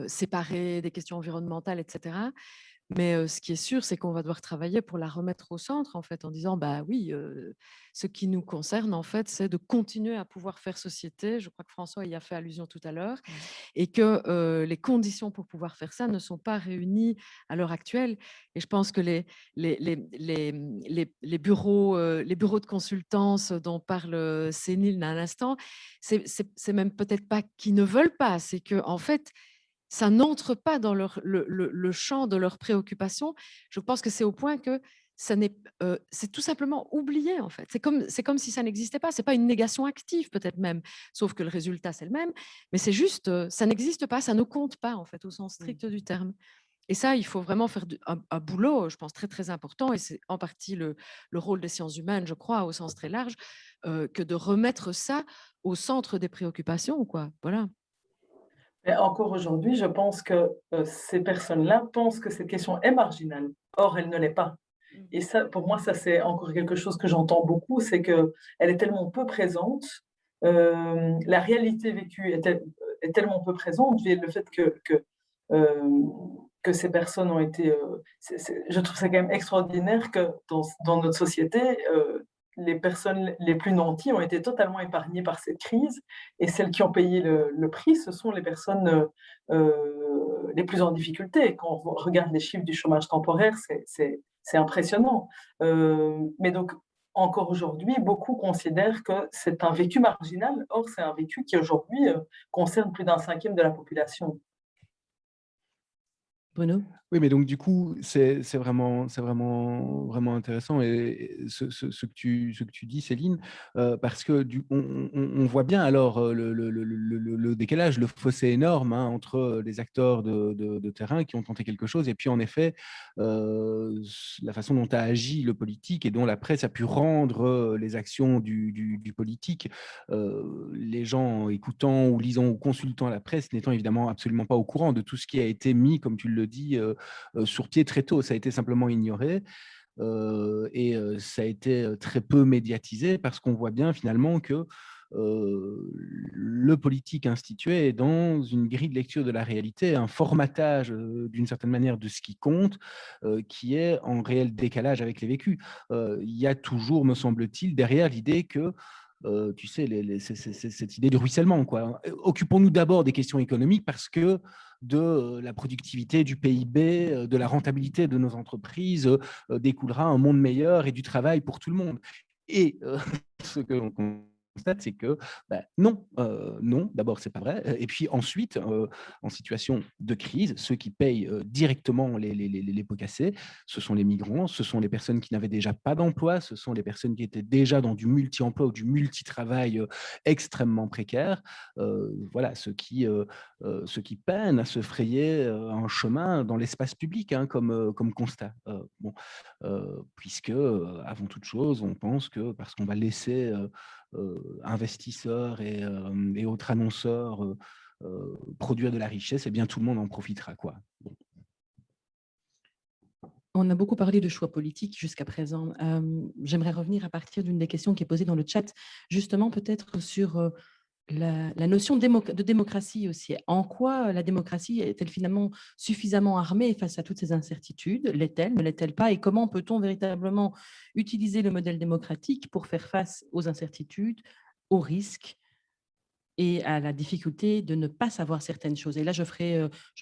séparée des questions environnementales, etc. Mais ce qui est sûr, c'est qu'on va devoir travailler pour la remettre au centre, en fait, en disant, bah oui, ce qui nous concerne, en fait, c'est de continuer à pouvoir faire société. Je crois que François y a fait allusion tout à l'heure, et que les conditions pour pouvoir faire ça ne sont pas réunies à l'heure actuelle. Et je pense que les bureaux de consultance dont parle Cénil à l'instant, c'est même peut-être pas qu'ils ne veulent pas, c'est que en fait, ça n'entre pas dans le champ de leurs préoccupations. Je pense que c'est au point que c'est tout simplement oublié, en fait. C'est comme si ça n'existait pas. Ce n'est pas une négation active, peut-être même, sauf que le résultat, c'est le même. Mais c'est juste, ça n'existe pas, ça ne compte pas, en fait, au sens strict du terme. Et ça, il faut vraiment faire un boulot, je pense, très, très important. Et c'est en partie le rôle des sciences humaines, je crois, au sens très large, que de remettre ça au centre des préoccupations, quoi. Voilà. Mais encore aujourd'hui, je pense que ces personnes-là pensent que cette question est marginale. Or, elle ne l'est pas. Et ça, pour moi, ça c'est encore quelque chose que j'entends beaucoup, c'est qu'elle est tellement peu présente, la réalité vécue est tellement peu présente, le fait que ces personnes ont été... je trouve ça quand même extraordinaire que dans notre société, les personnes les plus nanties ont été totalement épargnées par cette crise, et celles qui ont payé le prix, ce sont les personnes les plus en difficulté. Quand on regarde les chiffres du chômage temporaire, c'est impressionnant. Mais donc, encore aujourd'hui, beaucoup considèrent que c'est un vécu marginal. Or, c'est un vécu qui aujourd'hui concerne plus d'1/5 de la population. Bruno? Oui, mais donc du coup, c'est vraiment intéressant et ce que tu dis, Céline, parce que on voit bien alors le décalage, le fossé énorme entre les acteurs de terrain qui ont tenté quelque chose et puis en effet, la façon dont a agi le politique et dont la presse a pu rendre les actions du politique, les gens écoutant ou lisant ou consultant la presse n'étant évidemment absolument pas au courant de tout ce qui a été mis, comme tu le dis, sur pied très tôt. Ça a été simplement ignoré et ça a été très peu médiatisé parce qu'on voit bien finalement que le politique institué est dans une grille de lecture de la réalité, un formatage d'une certaine manière de ce qui compte, qui est en réel décalage avec les vécus. Il y a toujours, me semble-t-il, derrière l'idée que tu sais, cette idée du ruissellement, quoi. Occupons-nous d'abord des questions économiques parce que de la productivité du PIB, de la rentabilité de nos entreprises, découlera un monde meilleur et du travail pour tout le monde. Et ce que l'on constate, c'est que non, d'abord, c'est pas vrai. Et puis ensuite, en situation de crise, ceux qui payent directement les pots cassés, ce sont les migrants, ce sont les personnes qui n'avaient déjà pas d'emploi, ce sont les personnes qui étaient déjà dans du multi-emploi ou du multi-travail extrêmement précaire. Voilà, ceux qui peinent à se frayer un chemin dans l'espace public, comme constat. Puisque, avant toute chose, on pense que parce qu'on va laisser investisseurs et autres annonceurs produire de la richesse, eh bien tout le monde en profitera, quoi. Bon. On a beaucoup parlé de choix politiques jusqu'à présent. J'aimerais revenir à partir d'une des questions qui est posée dans le chat, justement peut-être sur la notion de démocratie aussi. En quoi la démocratie est-elle finalement suffisamment armée face à toutes ces incertitudes? L'est-elle, ne l'est-elle pas? Et comment peut-on véritablement utiliser le modèle démocratique pour faire face aux incertitudes, aux risques et à la difficulté de ne pas savoir certaines choses? Et là, je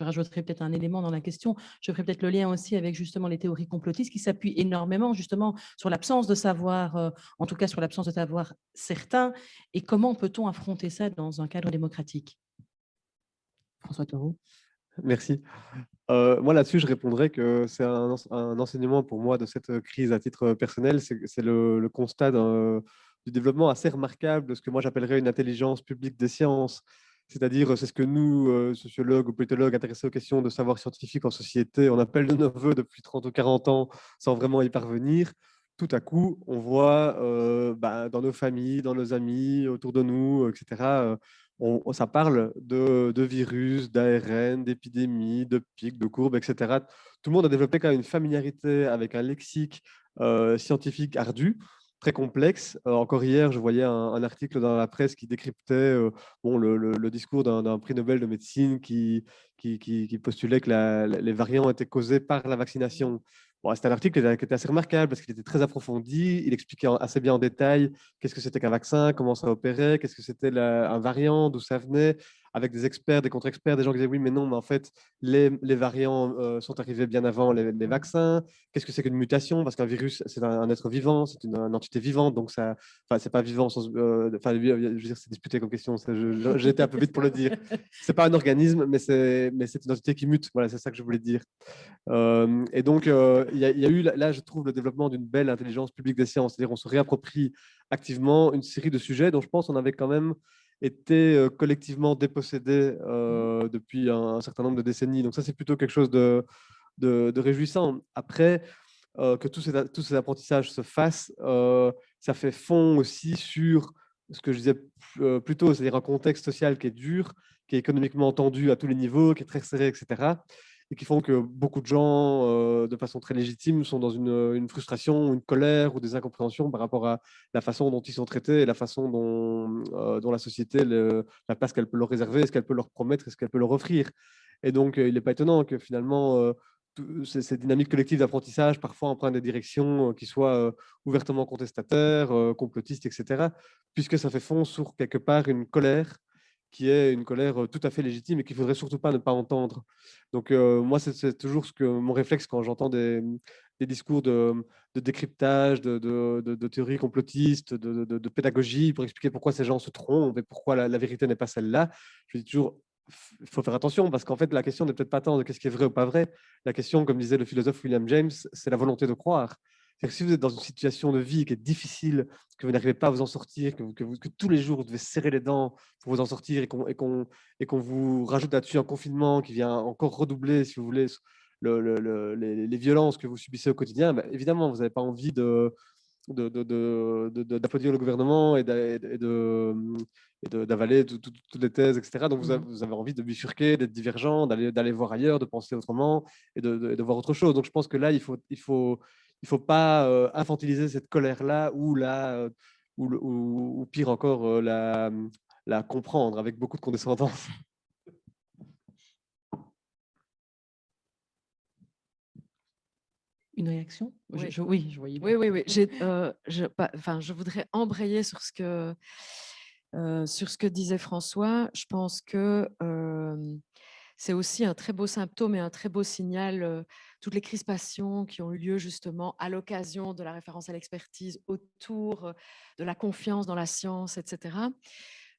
rajouterai peut-être un élément dans la question. Je ferai peut-être le lien aussi avec justement les théories complotistes qui s'appuient énormément justement sur l'absence de savoir, en tout cas sur l'absence de savoir certain. Et comment peut-on affronter ça dans un cadre démocratique? François Taureau. Merci. Moi, là-dessus, je répondrais que c'est un enseignement pour moi de cette crise à titre personnel. C'est le constat du développement assez remarquable de ce que moi j'appellerais une intelligence publique des sciences. C'est-à-dire, c'est ce que nous, sociologues ou politologues intéressés aux questions de savoir scientifique en société, on appelle de nos voeux depuis 30 ou 40 ans sans vraiment y parvenir. Tout à coup, on voit dans nos familles, dans nos amis, autour de nous, etc., ça parle de virus, d'ARN, d'épidémies, de pics, de courbes, etc. Tout le monde a développé quand même une familiarité avec un lexique scientifique ardu, très complexe. Encore hier, je voyais un article dans la presse qui décryptait le discours d'un prix Nobel de médecine qui postulait que les variants étaient causés par la vaccination. Bon, c'était un article qui était assez remarquable parce qu'il était très approfondi. Il expliquait assez bien en détail qu'est-ce que c'était qu'un vaccin, comment ça opérait, qu'est-ce que c'était un variant, d'où ça venait, avec des experts, des contre-experts, des gens qui disaient oui, mais non, mais en fait, les variants sont arrivés bien avant les vaccins. Qu'est-ce que c'est qu'une mutation? Parce qu'un virus, c'est un être vivant, c'est une entité vivante, donc ça, c'est pas vivant. Je veux dire, c'est disputé comme question. J'ai été un peu vite pour le dire. C'est pas un organisme, mais c'est une entité qui mute. Voilà, c'est ça que je voulais dire. Et donc, il y a eu, là, je trouve, le développement d'une belle intelligence publique des sciences. C'est-à-dire, on se réapproprie activement une série de sujets dont je pense on avait quand même été collectivement dépossédés depuis un certain nombre de décennies. Donc ça, c'est plutôt quelque chose de réjouissant. Après, que tous ces apprentissages se fassent, ça fait fond aussi sur ce que je disais plus tôt, c'est-à-dire un contexte social qui est dur, qui est économiquement tendu à tous les niveaux, qui est très serré, etc. Et qui font que beaucoup de gens, de façon très légitime, sont dans une frustration, une colère ou des incompréhensions par rapport à la façon dont ils sont traités et la façon dont la société, la place qu'elle peut leur réserver, ce qu'elle peut leur promettre et ce qu'elle peut leur offrir. Et donc, il n'est pas étonnant que finalement, ces dynamiques collectives d'apprentissage parfois empruntent des directions qui soient ouvertement contestataires, complotistes, etc., puisque ça fait fond sur quelque part une colère qui est une colère tout à fait légitime et qu'il ne faudrait surtout pas ne pas entendre. Donc, moi, c'est toujours mon réflexe quand j'entends des des discours de décryptage, de théories complotistes, de pédagogie pour expliquer pourquoi ces gens se trompent et pourquoi la vérité n'est pas celle-là. Je dis toujours, il faut faire attention parce qu'en fait, la question n'est peut-être pas tant de qu'est-ce qui est vrai ou pas vrai. La question, comme disait le philosophe William James, c'est la volonté de croire. C'est-à-dire que si vous êtes dans une situation de vie qui est difficile, que vous n'arrivez pas à vous en sortir, que tous les jours vous devez serrer les dents pour vous en sortir et qu'on vous rajoute là-dessus un confinement qui vient encore redoubler, si vous voulez, les violences que vous subissez au quotidien, bah, évidemment, vous n'avez pas envie d'applaudir le gouvernement et d'avaler toutes les thèses, etc. Donc, vous avez envie de bifurquer, d'être divergent, d'aller voir ailleurs, de penser autrement et de voir autre chose. Donc, je pense que là, il faut pas infantiliser cette colère-là ou pire encore, la comprendre avec beaucoup de condescendance. Une réaction? Oui. Oui, je voyais bien. Oui. Je voudrais embrayer sur ce que disait François. Je pense que c'est aussi un très beau symptôme et un très beau signal, toutes les crispations qui ont eu lieu justement à l'occasion de la référence à l'expertise autour de la confiance dans la science, etc.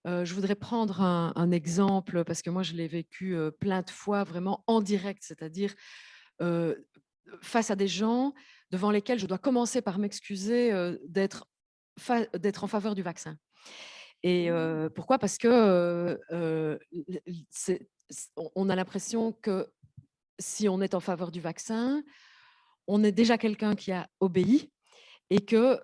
Je voudrais prendre un exemple parce que moi, je l'ai vécu plein de fois vraiment en direct, c'est-à-dire face à des gens devant lesquels je dois commencer par m'excuser d'être en faveur du vaccin. Et pourquoi? Parce que on a l'impression que si on est en faveur du vaccin, on est déjà quelqu'un qui a obéi et que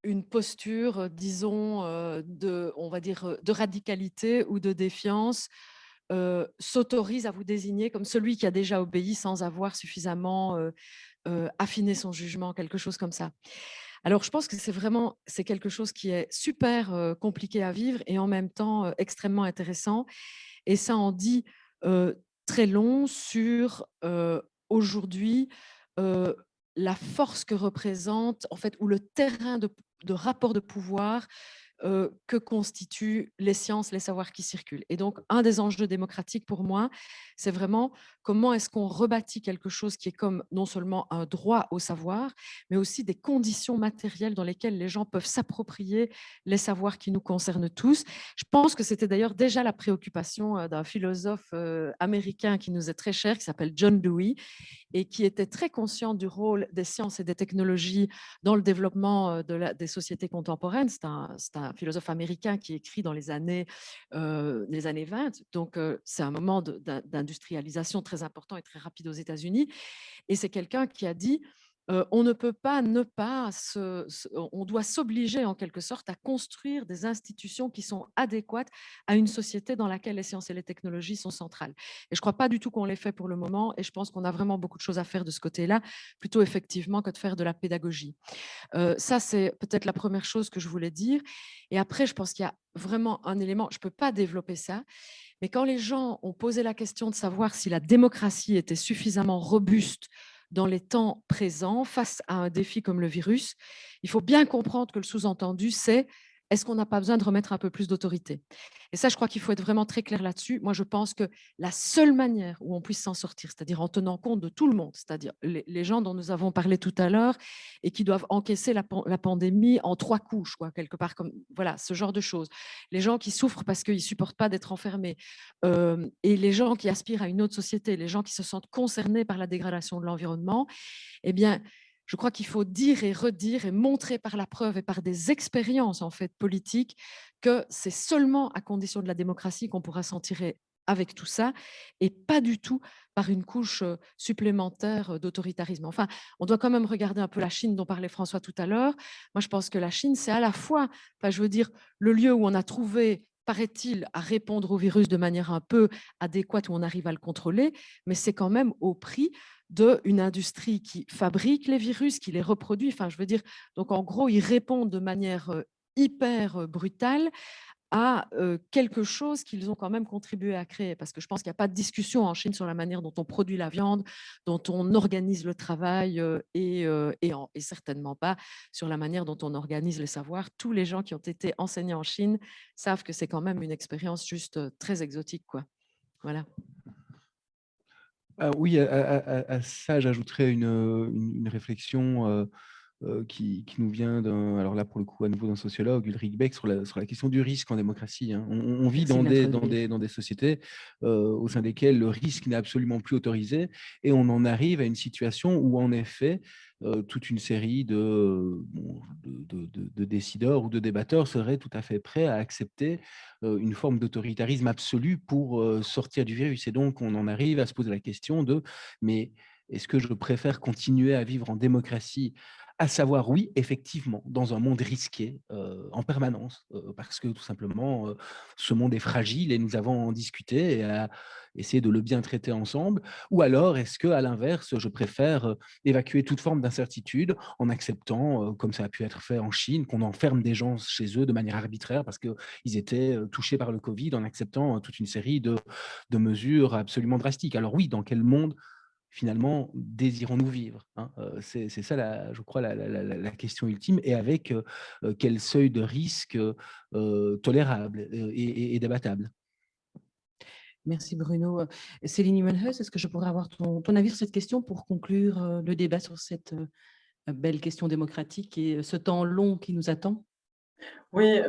une posture, disons, on va dire, de radicalité ou de défiance s'autorise à vous désigner comme celui qui a déjà obéi sans avoir suffisamment affiné son jugement, quelque chose comme ça. Alors, je pense que c'est quelque chose qui est super compliqué à vivre et en même temps extrêmement intéressant. Et ça en dit très long sur aujourd'hui la force que représente, en fait, ou le terrain de rapport de pouvoir que constituent les sciences, les savoirs qui circulent. Et donc, un des enjeux démocratiques pour moi, c'est vraiment comment est-ce qu'on rebâtit quelque chose qui est comme non seulement un droit au savoir, mais aussi des conditions matérielles dans lesquelles les gens peuvent s'approprier les savoirs qui nous concernent tous. Je pense que c'était d'ailleurs déjà la préoccupation d'un philosophe américain qui nous est très cher, qui s'appelle John Dewey, et qui était très conscient du rôle des sciences et des technologies dans le développement des sociétés contemporaines. C'est un philosophe américain qui écrit dans les années 20. Donc, c'est un moment d'industrialisation très important et très rapide aux États-Unis. Et c'est quelqu'un qui a dit on ne peut pas on doit s'obliger en quelque sorte à construire des institutions qui sont adéquates à une société dans laquelle les sciences et les technologies sont centrales. Et je ne crois pas du tout qu'on les fait pour le moment, et je pense qu'on a vraiment beaucoup de choses à faire de ce côté-là, plutôt effectivement que de faire de la pédagogie. Ça, c'est peut-être la première chose que je voulais dire. Et après, je pense qu'il y a vraiment un élément, je ne peux pas développer ça, mais quand les gens ont posé la question de savoir si la démocratie était suffisamment robuste dans les temps présents face à un défi comme le virus, il faut bien comprendre que le sous-entendu, c'est est-ce qu'on n'a pas besoin de remettre un peu plus d'autorité? Et ça, je crois qu'il faut être vraiment très clair là-dessus. Moi, je pense que la seule manière où on puisse s'en sortir, c'est-à-dire en tenant compte de tout le monde, c'est-à-dire les gens dont nous avons parlé tout à l'heure et qui doivent encaisser la pandémie en 3 couches, quoi, quelque part, comme voilà, ce genre de choses. Les gens qui souffrent parce qu'ils ne supportent pas d'être enfermés, et les gens qui aspirent à une autre société, les gens qui se sentent concernés par la dégradation de l'environnement, eh bien, je crois qu'il faut dire et redire et montrer par la preuve et par des expériences en fait politiques que c'est seulement à condition de la démocratie qu'on pourra s'en tirer avec tout ça et pas du tout par une couche supplémentaire d'autoritarisme. Enfin, on doit quand même regarder un peu la Chine dont parlait François tout à l'heure. Moi, je pense que la Chine, c'est à la fois, enfin, je veux dire, le lieu où on a trouvé, paraît-il, à répondre au virus de manière un peu adéquate, où on arrive à le contrôler, mais c'est quand même au prix d'une industrie qui fabrique les virus, qui les reproduit. Enfin, je veux dire, donc en gros, ils répondent de manière hyper brutale à quelque chose qu'ils ont quand même contribué à créer. Parce que je pense qu'il n'y a pas de discussion en Chine sur la manière dont on produit la viande, dont on organise le travail et certainement pas sur la manière dont on organise les savoirs. Tous les gens qui ont été enseignés en Chine savent que c'est quand même une expérience juste très exotique, quoi. Voilà. Oui, à ça, j'ajouterais une réflexion qui nous vient alors là, pour le coup, à nouveau d'un sociologue, Ulrich Beck, sur la question du risque en démocratie. Hein. On vit Merci, Maître dans Ulrich. des sociétés au sein desquelles le risque n'est absolument plus autorisé, et on en arrive à une situation où, en effet, toute une série de décideurs ou de débatteurs seraient tout à fait prêts à accepter une forme d'autoritarisme absolu pour sortir du virus. Et donc, on en arrive à se poser la question mais est-ce que je préfère continuer à vivre en démocratie, à savoir, oui, effectivement, dans un monde risqué en permanence, parce que tout simplement, ce monde est fragile et nous avons à en discuter et à essayer de le bien traiter ensemble, ou alors est-ce que, à l'inverse, je préfère évacuer toute forme d'incertitude en acceptant, comme ça a pu être fait en Chine, qu'on enferme des gens chez eux de manière arbitraire parce qu'ils étaient touchés par le Covid, en acceptant toute une série de mesures absolument drastiques. Alors oui, dans quel monde finalement désirons-nous vivre, hein? C'est ça, je crois, la question ultime, et avec quel seuil de risque tolérable et débattable. Merci Bruno. Céline Immenhuis, est-ce que je pourrais avoir ton avis sur cette question pour conclure le débat sur cette belle question démocratique et ce temps long qui nous attend? Oui,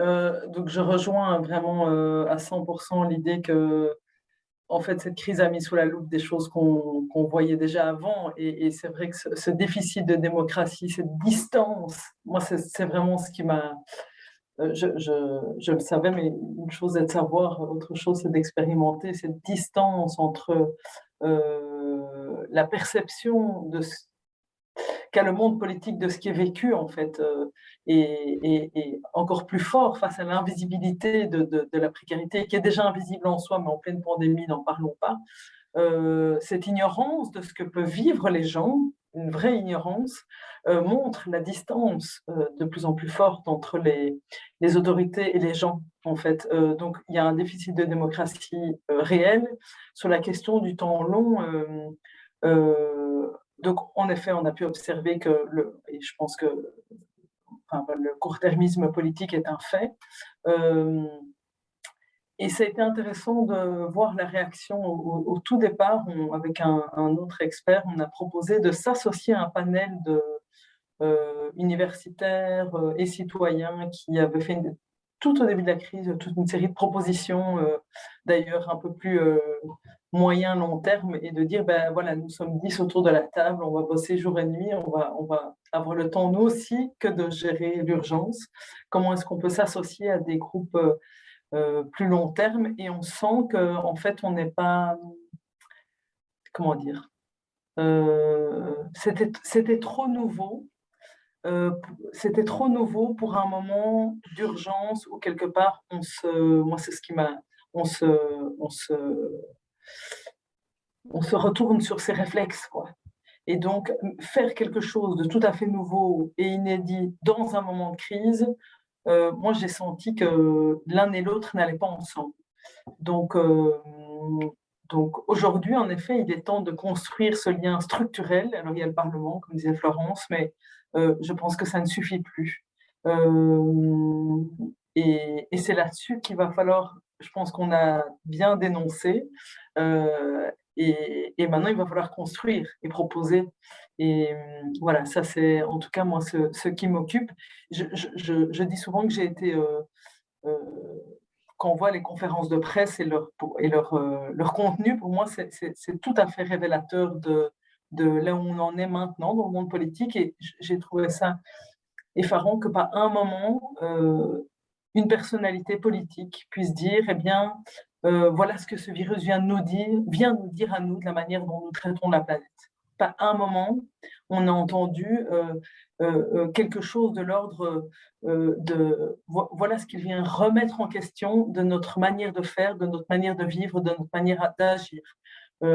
donc je rejoins vraiment à 100% l'idée que, en fait, cette crise a mis sous la loupe des choses qu'on voyait déjà avant. Et c'est vrai que ce déficit de démocratie, cette distance, moi, c'est vraiment ce qui m'a... je le savais, mais une chose est de savoir, autre chose c'est d'expérimenter cette distance entre la perception qu'a le monde politique de ce qui est vécu, en fait, et encore plus fort face à l'invisibilité de la précarité, qui est déjà invisible en soi, mais en pleine pandémie, n'en parlons pas. Cette ignorance de ce que peuvent vivre les gens, une vraie ignorance, montre la distance de plus en plus forte entre les autorités et les gens, en fait. Donc, il y a un déficit de démocratie réel sur la question du temps long. Donc, en effet, on a pu observer que, et je pense que le court-termisme politique est un fait. Et ça a été intéressant de voir la réaction au tout départ. Avec un autre expert, on a proposé de s'associer à un panel de universitaires et citoyens qui avaient fait tout au début de la crise toute une série de propositions, d'ailleurs un peu plus moyen long terme, et de dire ben voilà, nous sommes 10 autour de la table, on va bosser jour et nuit, on va avoir le temps nous aussi que de gérer l'urgence. Comment est-ce qu'on peut s'associer à des groupes plus long terme? Et on sent que en fait on n'est pas, comment dire, c'était trop nouveau. C'était trop nouveau pour un moment d'urgence où quelque part moi c'est ce qui m'a, on se, on se, on se retourne sur ses réflexes, quoi. Et donc faire quelque chose de tout à fait nouveau et inédit dans un moment de crise, moi j'ai senti que l'un et l'autre n'allaient pas ensemble. Donc, aujourd'hui, en effet, il est temps de construire ce lien structurel. Alors, il y a le Parlement, comme disait Florence, mais je pense que ça ne suffit plus. Et c'est là-dessus qu'il va falloir, je pense qu'on a bien dénoncé, et maintenant, il va falloir construire et proposer. Et voilà, ça c'est en tout cas moi ce qui m'occupe. Je dis souvent que j'ai été... quand on voit les conférences de presse et leur contenu, pour moi, c'est tout à fait révélateur de là où on en est maintenant dans le monde politique. Et j'ai trouvé ça effarant que par un moment, une personnalité politique puisse dire, eh bien, voilà ce que ce virus vient nous dire à nous de la manière dont nous traitons la planète. Pas un moment, on a entendu quelque chose de l'ordre voilà ce qu'il vient remettre en question de notre manière de faire, de notre manière de vivre, de notre manière d'agir. Et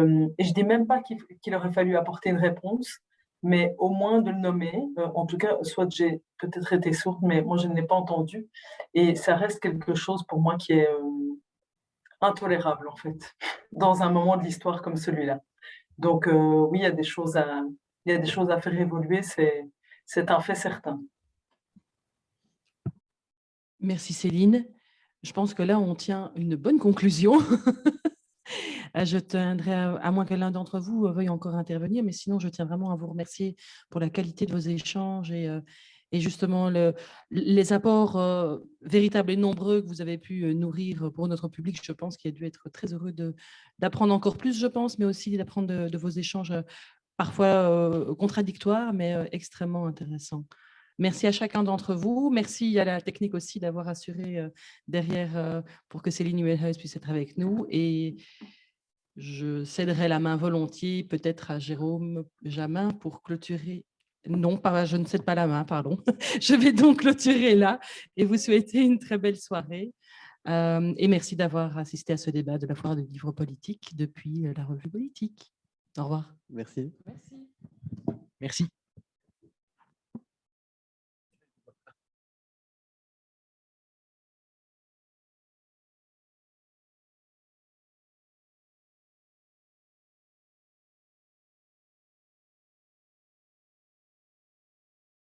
je ne dis même pas qu'il aurait fallu apporter une réponse, mais au moins de le nommer. En tout cas, soit j'ai peut-être été sourde, mais moi je ne l'ai pas entendu. Et ça reste quelque chose pour moi qui est intolérable, en fait, dans un moment de l'histoire comme celui-là. Donc oui, il y a des choses à faire évoluer, c'est un fait certain. Merci Céline. Je pense que là, on tient une bonne conclusion. Je tiendrai, à moins que l'un d'entre vous veuille encore intervenir, mais sinon, je tiens vraiment à vous remercier pour la qualité de vos échanges et justement les apports véritables et nombreux que vous avez pu nourrir pour notre public. Je pense qu'il a dû être très heureux d'apprendre encore plus, je pense, mais aussi d'apprendre de vos échanges parfois contradictoires, mais extrêmement intéressants. Merci à chacun d'entre vous. Merci à la technique aussi d'avoir assuré derrière pour que Céline Huelhuis puisse être avec nous. Et je céderai la main volontiers peut-être à Jérôme Jamin pour clôturer. Non, je ne cède pas la main, pardon. Je vais donc clôturer là et vous souhaiter une très belle soirée. Et merci d'avoir assisté à ce débat de la foire de livres politiques depuis la revue politique. Au revoir. Merci. Merci. Merci.